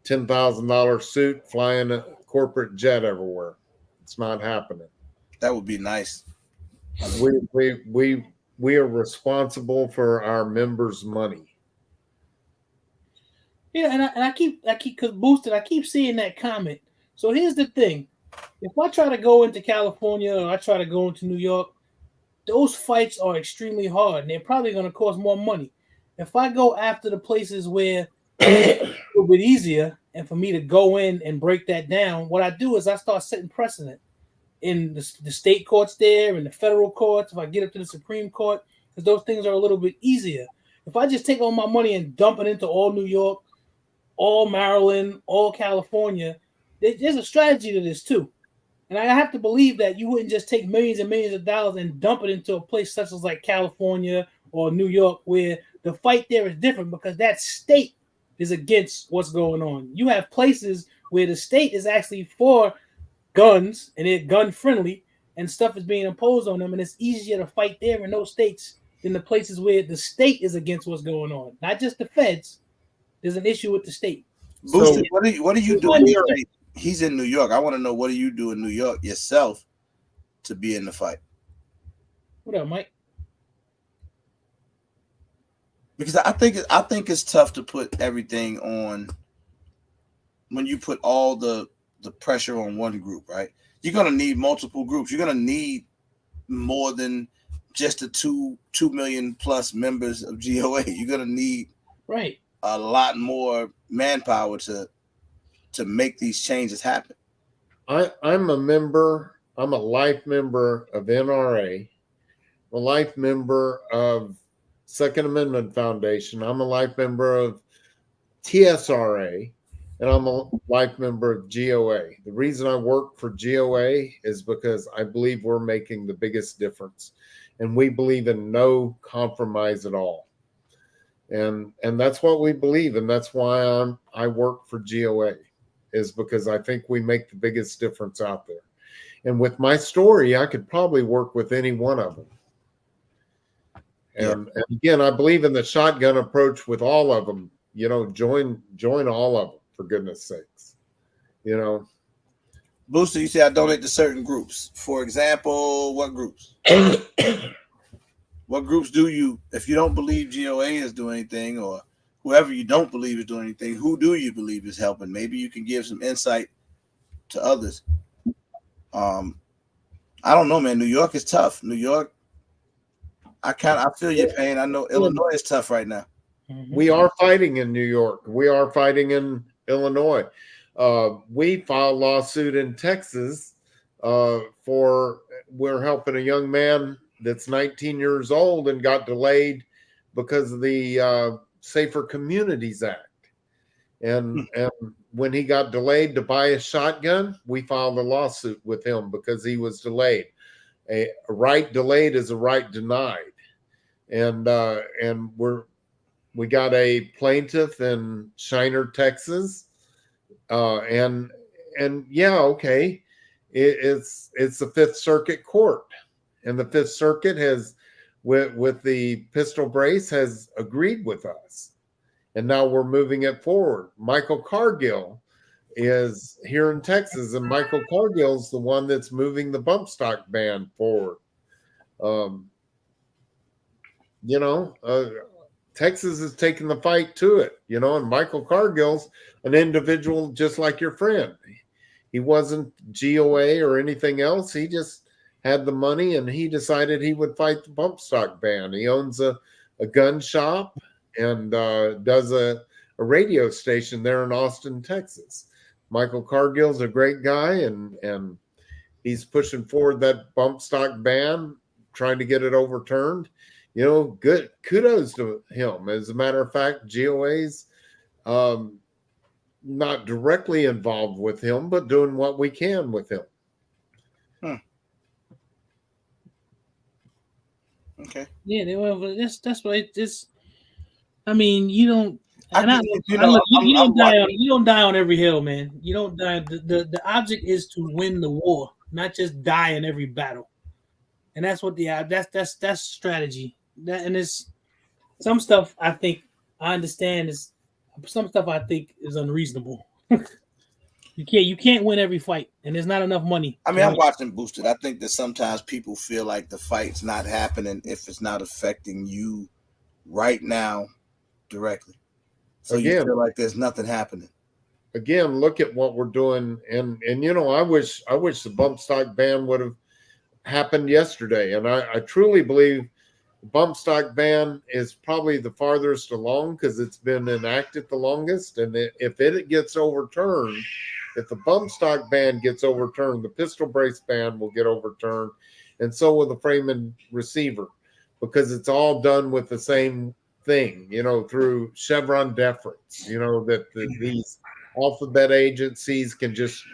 $10,000 suit, flying a corporate jet everywhere. It's not happening. That would be nice. We are responsible for our members' money. Yeah, and I keep because Boosted, I keep seeing that comment. So here's the thing: if I try to go into California or I try to go into New York, those fights are extremely hard, and they're probably going to cost more money. If I go after the places where it's a little bit easier, and for me to go in and break that down, what I do is I start setting precedent in the state courts there and the federal courts. If I get up to the Supreme Court, because those things are a little bit easier. If I just take all my money and dump it into all New York, all Maryland, all California, there's a strategy to this too. And I have to believe that you wouldn't just take millions and millions of dollars and dump it into a place such as like California or New York, where the fight there is different because that state is against what's going on. You have places where the state is actually for guns and they're gun friendly and stuff is being imposed on them, and it's easier to fight there in those states than the places where the state is against what's going on. Not just the feds. There's an issue with the state. Boosted, what do you do? He's in New York. I want to know, what do you do in New York yourself to be in the fight? What up, Mike? Because I think it's tough to put everything on when you put all the pressure on one group, right? You're gonna need multiple groups. You're gonna need more than just the 2 million plus members of G.O.A. You're gonna need a lot more manpower to make these changes happen. I'm a member. I'm a life member of NRA, a life member of Second Amendment Foundation. I'm a life member of TSRA, and I'm a life member of G.O.A. The reason I work for G.O.A. is because I believe we're making the biggest difference, and we believe in no compromise at all. And that's what we believe, and that's why I work for G.O.A. is because I think we make the biggest difference out there. And with my story, I could probably work with any one of them. And again, I believe in the shotgun approach with all of them. Join all of them, for goodness sakes. Booster, you say I donate to certain groups. For example, what groups? What groups do you, if you don't believe G.O.A. is doing anything, or whoever you don't believe is doing anything, who do you believe is helping? Maybe you can give some insight to others. I don't know, man. New York is tough. New York, I feel your pain. I know Illinois is tough right now. We are fighting in New York. We are fighting in Illinois. We filed a lawsuit in Texas we're helping a young man that's 19 years old and got delayed because of the Safer Communities Act. And when he got delayed to buy a shotgun, we filed a lawsuit with him because he was delayed. A right delayed is a right denied. And we got a plaintiff in Shiner, Texas. It's the Fifth Circuit Court, and the Fifth Circuit has, with the pistol brace, has agreed with us, and now we're moving it forward. Michael Cargill is here in Texas, and Michael Cargill's the one that's moving the bump stock ban forward. Texas is taking the fight to it, and Michael Cargill's an individual just like your friend. He wasn't G.O.A. or anything else. He just had the money, and he decided he would fight the bump stock ban. He owns a gun shop and does a radio station there in Austin, Texas. Michael Cargill's a great guy, and he's pushing forward that bump stock ban, trying to get it overturned. Good kudos to him. As a matter of fact, G.O.A.'s not directly involved with him, but doing what we can with him. Okay. Yeah, that's what it is. I mean, you don't. You don't die on every hill, man. You don't die. The object is to win the war, not just die in every battle. And that's what that's strategy. And it's some stuff I think I understand is some stuff I think is unreasonable. You can't win every fight, and there's not enough money. I mean, I'm watching Boosted. I think that sometimes people feel like the fight's not happening if it's not affecting you right now directly. So you feel like there's nothing happening. Again, look at what we're doing, and I wish the bump stock ban would have happened yesterday, and I truly believe the bump stock ban is probably the farthest along because it's been enacted the longest, and if it gets overturned, if the bump stock ban gets overturned, the pistol brace ban will get overturned, and so will the frame and receiver, because it's all done with the same thing, through Chevron deference, that these alphabet agencies can just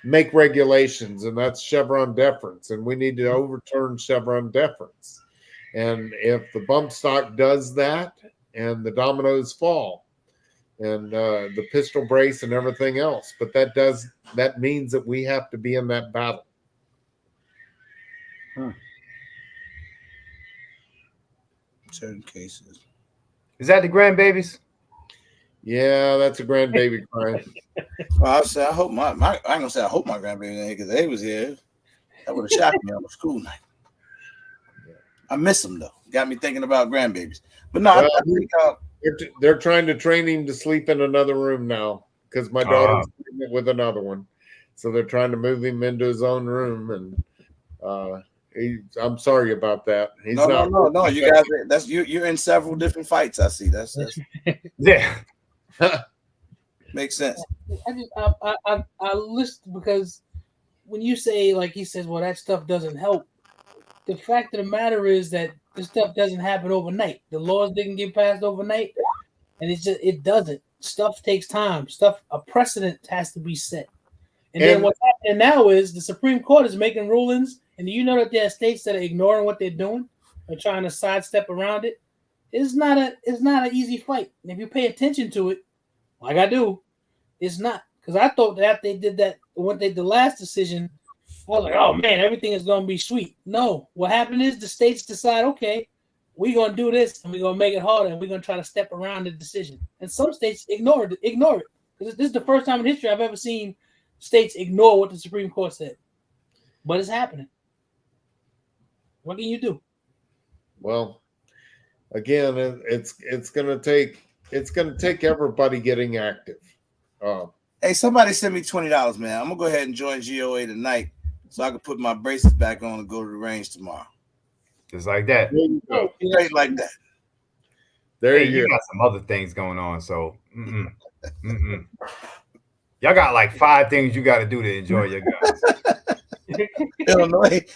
make regulations, and that's Chevron deference, and we need to overturn Chevron deference. And if the bump stock does that, and the dominoes fall, and the pistol brace and everything else, but that means that we have to be in that battle. Certain cases. Is that the grandbabies? Yeah, that's a grandbaby crying. Well, I hope I ain't gonna say I hope my grandbaby ain't, because they was here. That would have shocked me on a school night. I miss them though. Got me thinking about grandbabies. But no, I think they're trying to train him to sleep in another room now because my daughter's with another one. So they're trying to move him into his own room, and I'm sorry about that. No. You guys, you're in several different fights. I see. That's yeah. Makes sense. I list because when you say, like he says, well, that stuff doesn't help. The fact of the matter is that this stuff doesn't happen overnight. The laws didn't get passed overnight, and it doesn't. Stuff takes time. A precedent has to be set. And then what's happening now is the Supreme Court is making rulings, and do you know that there are states that are ignoring what they're doing or trying to sidestep around it? It's not an easy fight. And if you pay attention to it, like I do, it's not. because I thought that they did that when they the last decision. I was like, oh man, everything is gonna be sweet. No, what happened is the states decide, okay, we're gonna do this and we're gonna make it harder and we're gonna try to step around the decision. And some states ignore it. This is the first time in history I've ever seen states ignore what the Supreme Court said. But it's happening. What can you do? Well, again, it's gonna take everybody getting active. Hey, somebody send me $20, man. I'm gonna go ahead and join G.O.A tonight, so I can put my braces back on and go to the range tomorrow. Just like that. There you go. Straight like that. There you got some other things going on, so y'all got like 5 things you got to do to enjoy your guns.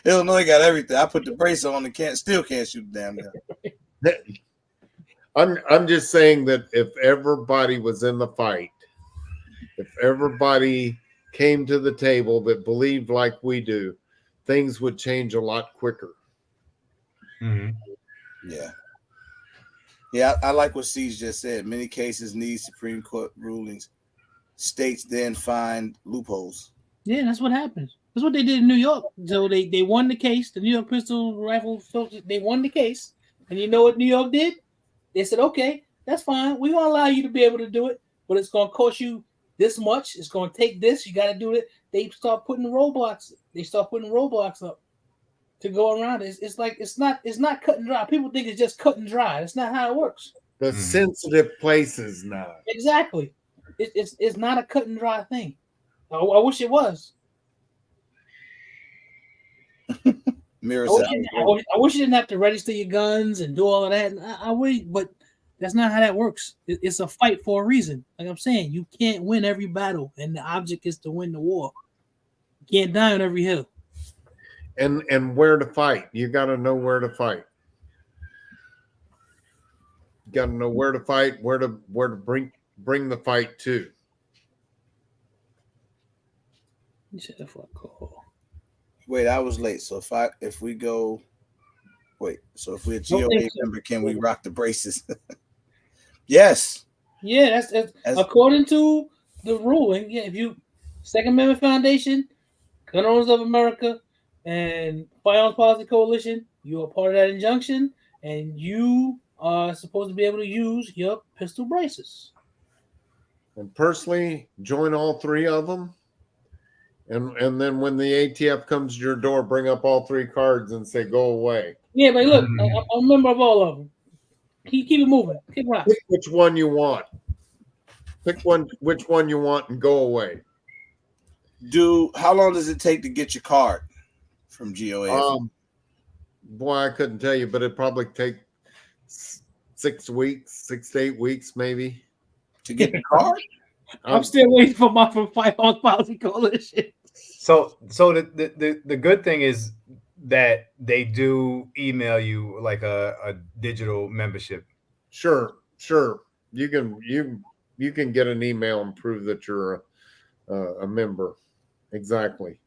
Illinois got everything. I put the brace on and still can't shoot the damn gun. I'm just saying that if everybody was in the fight, if everybody came to the table that believed like we do, things would change a lot quicker. Yeah, I like what C's just said. Many cases need Supreme Court rulings. States then find loopholes. Yeah, that's what happens. That's what they did in New York. So they won the case. The New York pistol rifle, they won the case. And you know what New York did? They said, okay, that's fine. We're going to allow you to be able to do it, but it's going to cost you this much. It's going to take this. You got to do it. They start putting roadblocks. They start putting roadblocks up to go around it. It's like it's not cut and dry. People think it's just cut and dry. That's not how it works. The sensitive places now. Exactly. It's not a cut and dry thing. I wish it was. I wish you didn't have to register your guns and do all of that. I wish, but that's not how that works. It's a fight for a reason. Like I'm saying, you can't win every battle, and the object is to win the war. You can't die on every hill. And where to fight. You got to know where to fight. You got to know where to fight, where to bring the fight to. You said if I call. Wait, I was late. So if we're a G.O.A member, can we rock the braces? Yes. Yeah, that's according to the ruling. Yeah, if you Second Amendment Foundation, Gun Owners of America, and Firearms Policy Coalition, you are part of that injunction, and you are supposed to be able to use your pistol braces. And personally, join all 3 of them. And then when the ATF comes to your door, bring up all 3 cards and say, go away. Yeah, but look, I'm a member of all of them. Keep it moving. Keep rocking. Pick which one you want. Which one you want and go away. How long does it take to get your card from G.O.A? Boy, I couldn't tell you, but it'd probably take 6 weeks, 6 to 8 weeks, maybe. To get the card? I'm still waiting for my Firearms Policy Coalition. So the good thing is that they do email you like a digital membership. Sure. You can get an email and prove that you're a member. Exactly.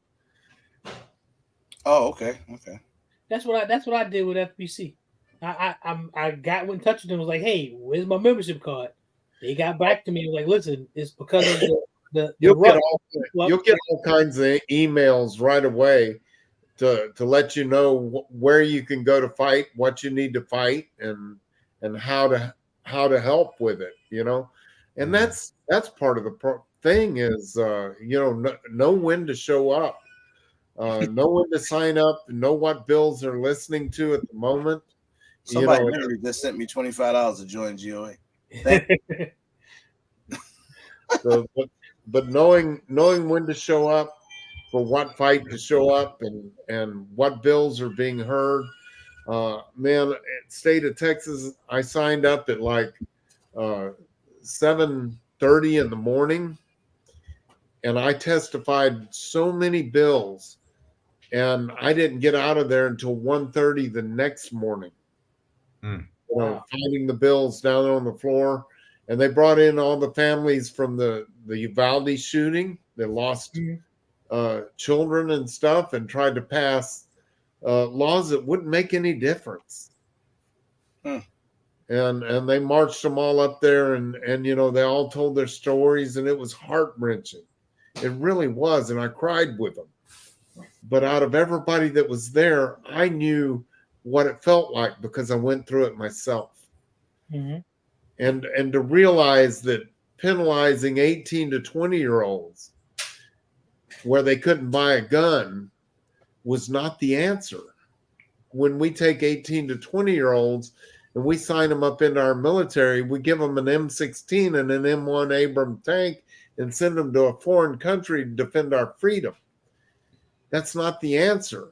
Oh, okay. That's what I did with FBC. I got in touch with them. Was like, hey, where's my membership card? They got back to me. Like, listen, it's because of you'll get all kinds of emails right away to let you know where you can go to fight, what you need to fight, and how to help with it. And that's part of the thing is know when to show up, know when to sign up, know what bills they're listening to at the moment. Somebody literally just sent me $25 to join G.O.A. But knowing when to show up, for what fight to show up, and what bills are being heard. Man, state of Texas, I signed up at like 7:30 in the morning, and I testified so many bills, and I didn't get out of there until 1:30 the next morning. Finding the bills down on the floor, and they brought in all the families from the Uvalde shooting. They lost children and stuff, and tried to pass laws that wouldn't make any difference. and they marched them all up there, and you know, they all told their stories, and it was heart-wrenching. It really was, and I cried with them. But out of everybody that was there, I knew what it felt like because I went through it myself. Mm-hmm. And to realize that penalizing 18 to 20-year-olds where they couldn't buy a gun was not the answer. When we take 18 to 20-year-olds and we sign them up into our military, we give them an M16 and an M1 Abrams tank and send them to a foreign country to defend our freedom. That's not the answer.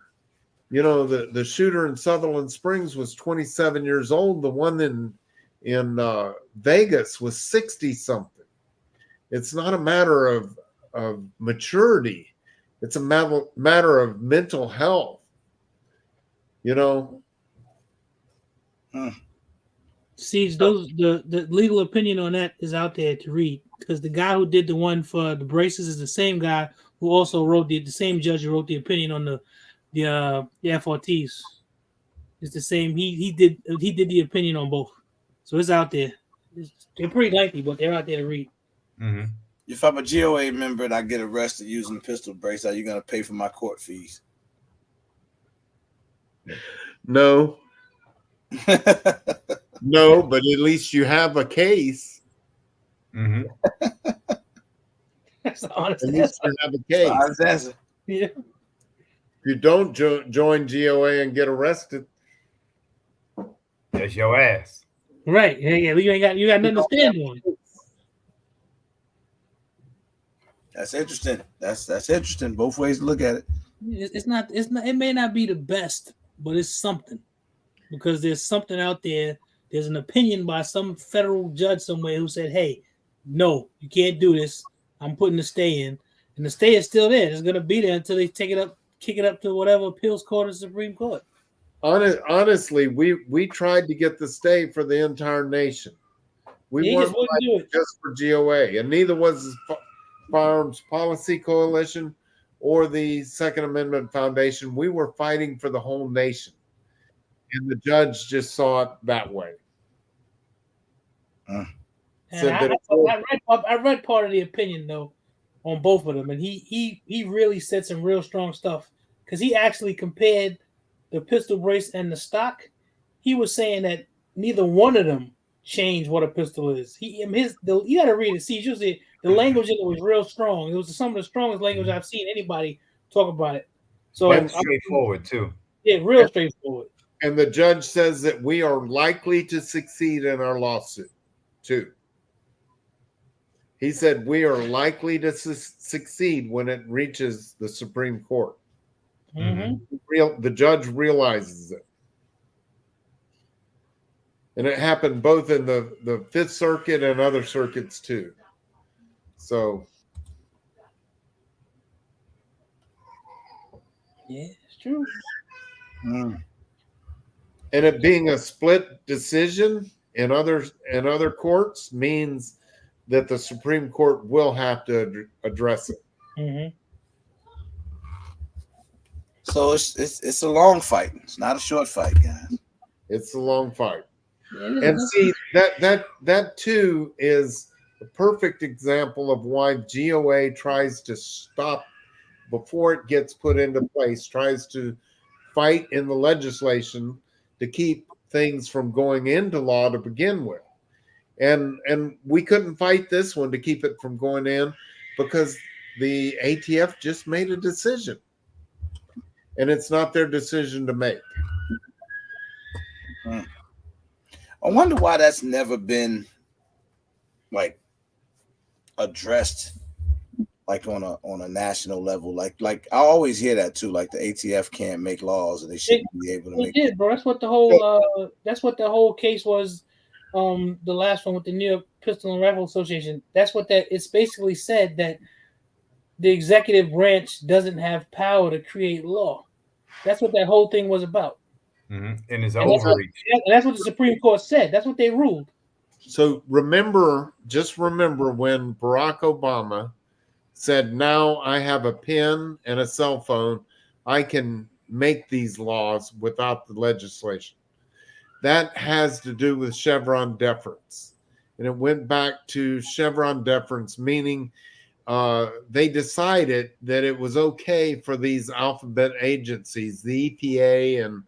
You know, the shooter in Sutherland Springs was 27 years old. The one in Vegas was 60-something. It's not a matter of maturity. It's a matter of mental health. You know? See, the legal opinion on that is out there to read, because the guy who did the one for the braces is the same guy who also wrote the same judge who wrote the opinion on the FRTs. It's the same. He did the opinion on both, so it's out there. They're pretty lengthy, but they're out there to read. Mm-hmm. If I'm a G.O.A. member and I get arrested using a pistol brace, are you going to pay for my court fees? No. No, but at least you have a case. Mm-hmm. That's the honest At least you have a case. Honest answer. Yeah. If you don't join G.O.A. and get arrested, That's your ass. Right. Yeah. You got nothing to stand on. That's interesting. That's interesting. Both ways to look at it. It's not. It may not be the best, but it's something, because there's something out there. There's an opinion by some federal judge somewhere who said, "Hey, no, you can't do this. I'm putting the stay in," and the stay is still there. It's going to be there until they kick it up to whatever appeals court or Supreme Court. honestly, we tried to get the stay for the entire nation. We weren't do it just for G.O.A., and neither was the Firearms Policy Coalition or the Second Amendment Foundation. We were fighting for the whole nation, and the judge just saw it that way. And I read part of the opinion though on both of them, and he really said some real strong stuff, because he actually compared the pistol brace and the stock. He was saying that neither one of them changed what a pistol is. You got to read it. See, usually the language in it was real strong. It was some of the strongest language I've seen anybody talk about it. So and straightforward too. Yeah, real straightforward. And the judge says that we are likely to succeed in our lawsuit too. He said we are likely to succeed when it reaches the Supreme Court. Mm-hmm. The judge realizes it. And it happened both in the Fifth Circuit and other circuits too. So. Yeah, it's true. And it being a split decision in other courts means that the Supreme Court will have to address it. Mm-hmm. So it's a long fight. It's not a short fight, guys. It's a long fight. And see, that too is a perfect example of why G.O.A. tries to stop before it gets put into place, tries to fight in the legislation to keep things from going into law to begin with. And we couldn't fight this one to keep it from going in because the ATF just made a decision. And it's not their decision to make. I wonder why that's never been like addressed, like on a national level. Like I always hear that too. Like the ATF can't make laws, and they shouldn't be able to make. They did, bro. That's what the whole case was. The last one with the New York Pistol and Rifle Association. That's what it's basically said, that the executive branch doesn't have power to create law. That's what that whole thing was about. Mm-hmm. And it's overreach. That's what the Supreme Court said. That's what they ruled. So just remember when Barack Obama said, now I have a pen and a cell phone, I can make these laws without the legislation. that has to do with Chevron deference. And it went back to Chevron deference, meaning they decided that it was okay for these alphabet agencies, the EPA and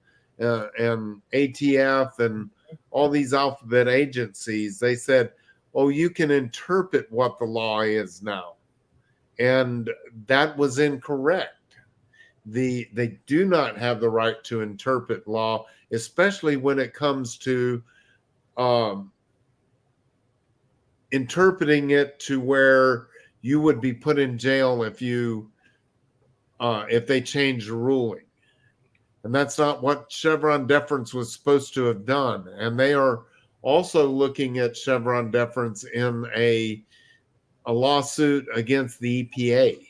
ATF and all these alphabet agencies. They said, oh, you can interpret what the law is now. And that was incorrect. They do not have the right to interpret law, especially when it comes to interpreting it to where you would be put in jail if they change the ruling. And that's not what Chevron deference was supposed to have done. And they are also looking at Chevron deference in a lawsuit against the EPA,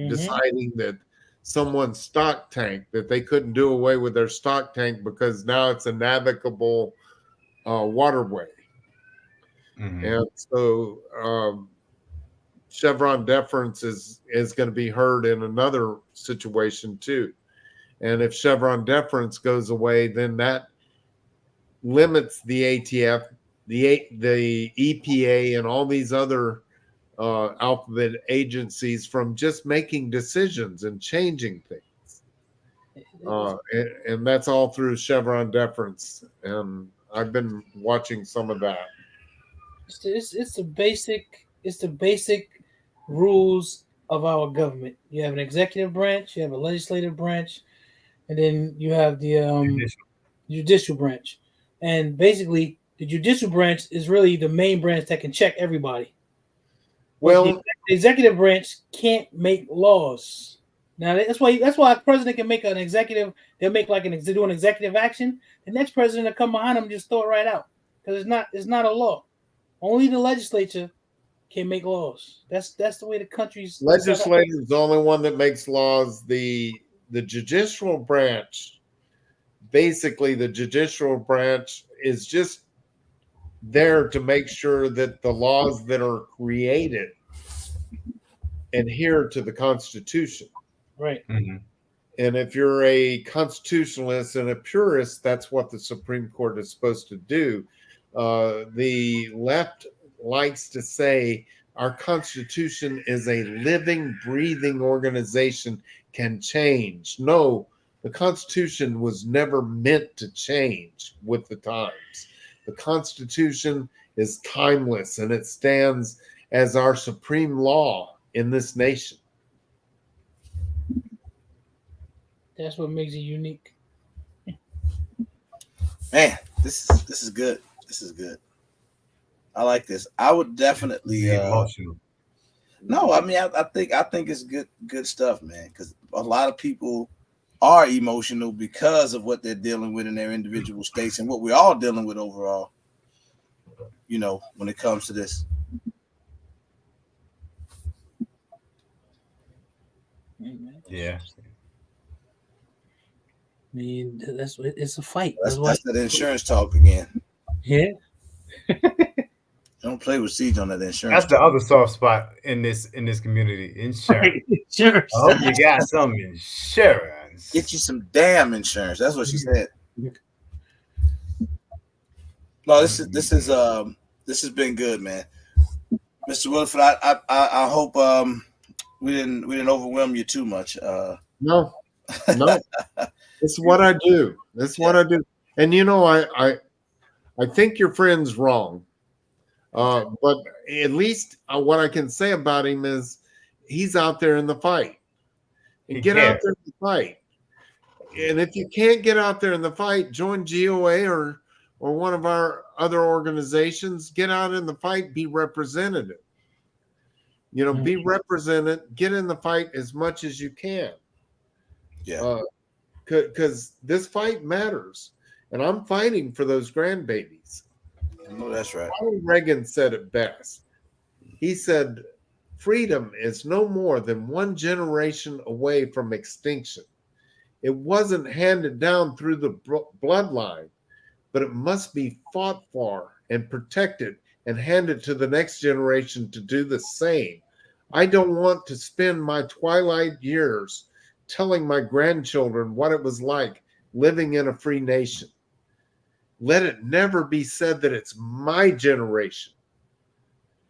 deciding that someone's stock tank, that they couldn't do away with their stock tank because now it's a navigable waterway. And so Chevron deference is going to be heard in another situation too. And if Chevron deference goes away, then that limits the ATF, the EPA, and all these other alphabet agencies from just making decisions and changing things. And that's all through Chevron deference. And I've been watching some of that. It's the basic rules of our government. You have an executive branch, you have a legislative branch, and then you have the judicial branch. And basically, the judicial branch is really the main branch that can check everybody. Well, the executive branch can't make laws. Now that's why a president can make an executive. They'll make they do an executive action. The next president will come behind them and just throw it right out because it's not a law. Only the legislature can make laws. That's the way the country's legislature is the only one that makes laws. The judicial branch, basically, the judicial branch is just there to make sure that the laws that are created adhere to the Constitution. Right. And if you're a constitutionalist and a purist, that's what the Supreme Court is supposed to do. The left likes to say our Constitution is a living, breathing organization, can change. No, the Constitution was never meant to change with the times. The Constitution is timeless and it stands as our supreme law in this nation. That's what makes it unique. Man, this is good. This is good. I like this. I would definitely emotional. No, I mean I think it's good stuff, man, because a lot of people are emotional because of what they're dealing with in their individual states and what we're all dealing with overall, when it comes to this. Yeah. I mean, it's a fight. That's that insurance talk again. Yeah. Don't play with Siege on that insurance. That's the other soft spot in this community. Insurance. Insurance. I hope you got some insurance. Get you some damn insurance. That's what she said. No, this has been good, man. Mr. Willeford, I hope we didn't overwhelm you too much. No. It's what I do. That's what I do. And I think your friend's wrong. But at least what I can say about him is he's out there in the fight. And get out there in the fight. And if you can't get out there in the fight, join G.O.A. or one of our other organizations. Get out in the fight, be representative. Be represented, get in the fight as much as you can. Yeah. Because this fight matters. And I'm fighting for those grandbabies. I know that's right. Ronald Reagan said it best. He said, freedom is no more than one generation away from extinction. It wasn't handed down through the bloodline, but it must be fought for and protected and handed to the next generation to do the same. I don't want to spend my twilight years telling my grandchildren what it was like living in a free nation. let it never be said that it's my generation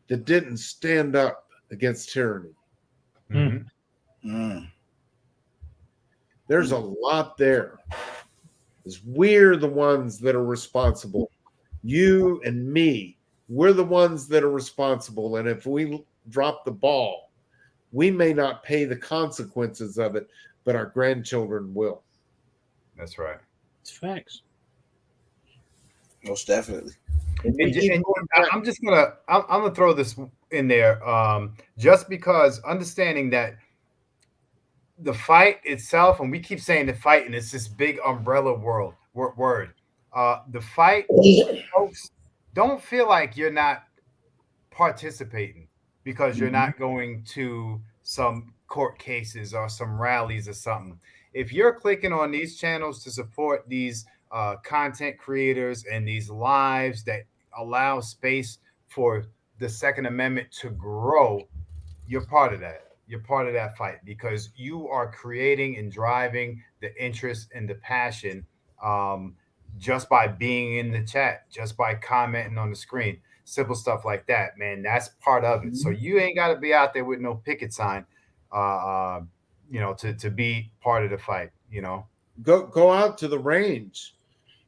that didn't stand up against tyranny. There's a lot there. We're the ones that are responsible. You and me, we're the ones that are responsible. And if we drop the ball, we may not pay the consequences of it, but our grandchildren will. That's right. It's facts. Most definitely. And I'm gonna throw this in there, just because understanding that the fight itself, and we keep saying the fight, and it's this big umbrella word. The fight, folks, don't feel like you're not participating because you're not going to some court cases or some rallies or something. If you're clicking on these channels to support these content creators and these lives that allow space for the Second Amendment to grow, you're part of that. You're part of that fight because you are creating and driving the interest and the passion, just by being in the chat, just by commenting on the screen, simple stuff like that, man. That's part of it. So you ain't got to be out there with no picket sign, to be part of the fight. Go out to the range,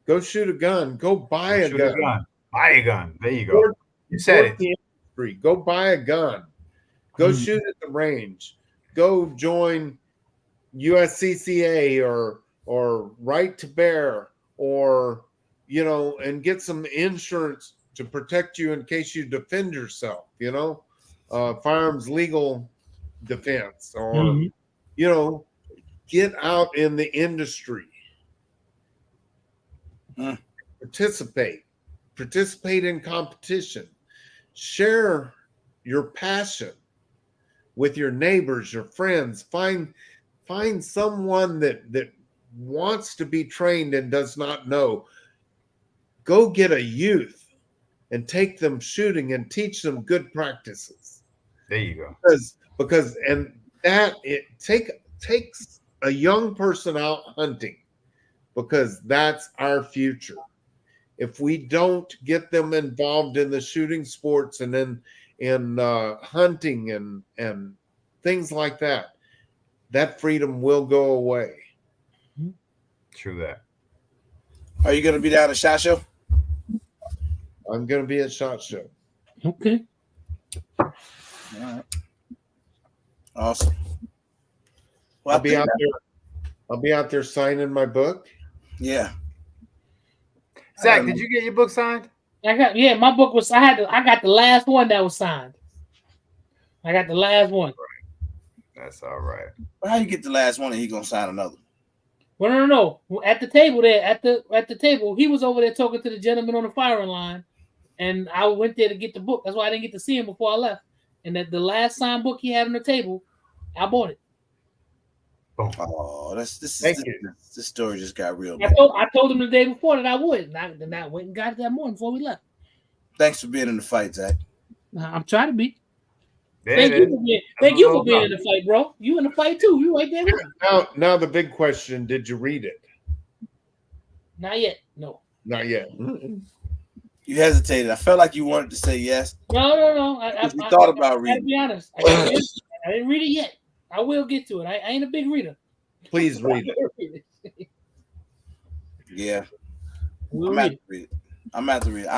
go shoot a gun, go buy a gun. Buy a gun. There you go. You said it. Go buy a gun. Go shoot at the range. Go join USCCA or Right to Bear, or and get some insurance to protect you in case you defend yourself. Firearms legal defense, or get out in the industry. Participate in competition. Share your passion with your neighbors, your friends. Find someone that wants to be trained and does not know. Go get a youth and take them shooting and teach them good practices. There you go. Because that it takes a young person out hunting, because that's our future. If we don't get them involved in the shooting sports and then in hunting and things like that, that freedom will go away. True that. Are you going to be down at SHOT Show? I'm going to be at SHOT Show. Okay. All right. Awesome. Well, I'll be out there signing my book. Yeah. Zach, did you get your book signed? My book was. I got the last one that was signed. I got the last one. That's all right. How you get the last one and he gonna sign another? Well, no. At the table there, at the table, he was over there talking to the gentleman on the firing line, and I went there to get the book. That's why I didn't get to see him before I left. And that the last signed book he had on the table, I bought it. Oh, this story just got real. I told him the day before that I would. And I went and got it that morning before we left. Thanks for being in the fight, Zach. I'm trying to be. Thank you for being in the fight, bro. You in the fight too. You right there with me. Now the big question: did you read it? Not yet. No. Not yet. You hesitated. I felt like you wanted to say yes. No. I thought about reading. To be honest, I didn't read it yet. I will get to it. I ain't a big reader. Please read it. Yeah. I'm gonna have to read it. I'm gonna have to read it.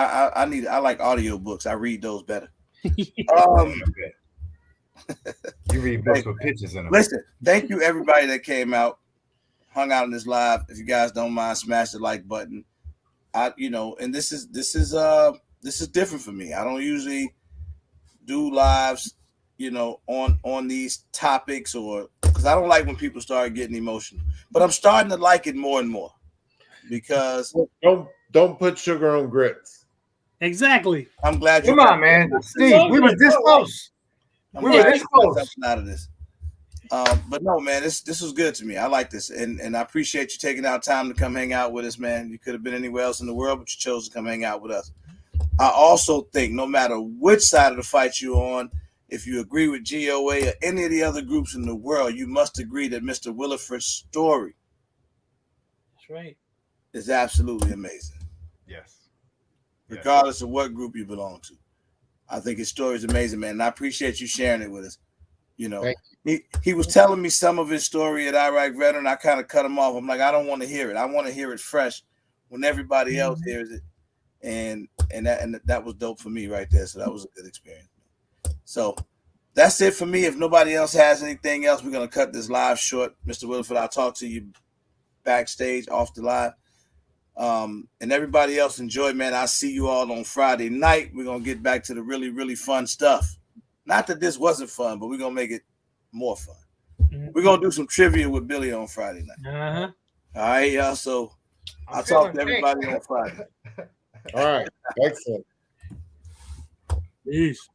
I like audio books. I read those better. You read books with pictures in them. Listen, thank you everybody that came out, hung out in this live. If you guys don't mind, smash the like button. And this is different for me. I don't usually do lives, on these topics, or because I don't like when people start getting emotional. But I'm starting to like it more and more because don't put sugar on grits. Exactly. I'm glad you come on, man. Steve, we were this close. We were this close. Out of this. But no, man, this was good to me. I like this, and I appreciate you taking out time to come hang out with us, man. You could have been anywhere else in the world, but you chose to come hang out with us. I also think no matter which side of the fight you're on, if you agree with G.O.A. or any of the other groups in the world, you must agree that Mr. Willeford's story That's right. is absolutely amazing. Yes. Regardless of what group you belong to. I think his story is amazing, man. And I appreciate you sharing it with us. You know, he was telling me some of his story at Iraq Veteran. I kind of cut him off. I'm like, I don't want to hear it. I want to hear it fresh when everybody else hears it. And that was dope for me right there. So that was a good experience. So that's it for me. If nobody else has anything else, we're going to cut this live short. Mr. Willeford, I'll talk to you backstage off the live. And everybody else enjoy, man. I'll see you all on Friday night. We're going to get back to the really, really fun stuff. Not that this wasn't fun, but we're going to make it more fun. We're going to do some trivia with Billy on Friday night. All right, y'all. So I'll talk to everybody on Friday. All right. Excellent. Peace.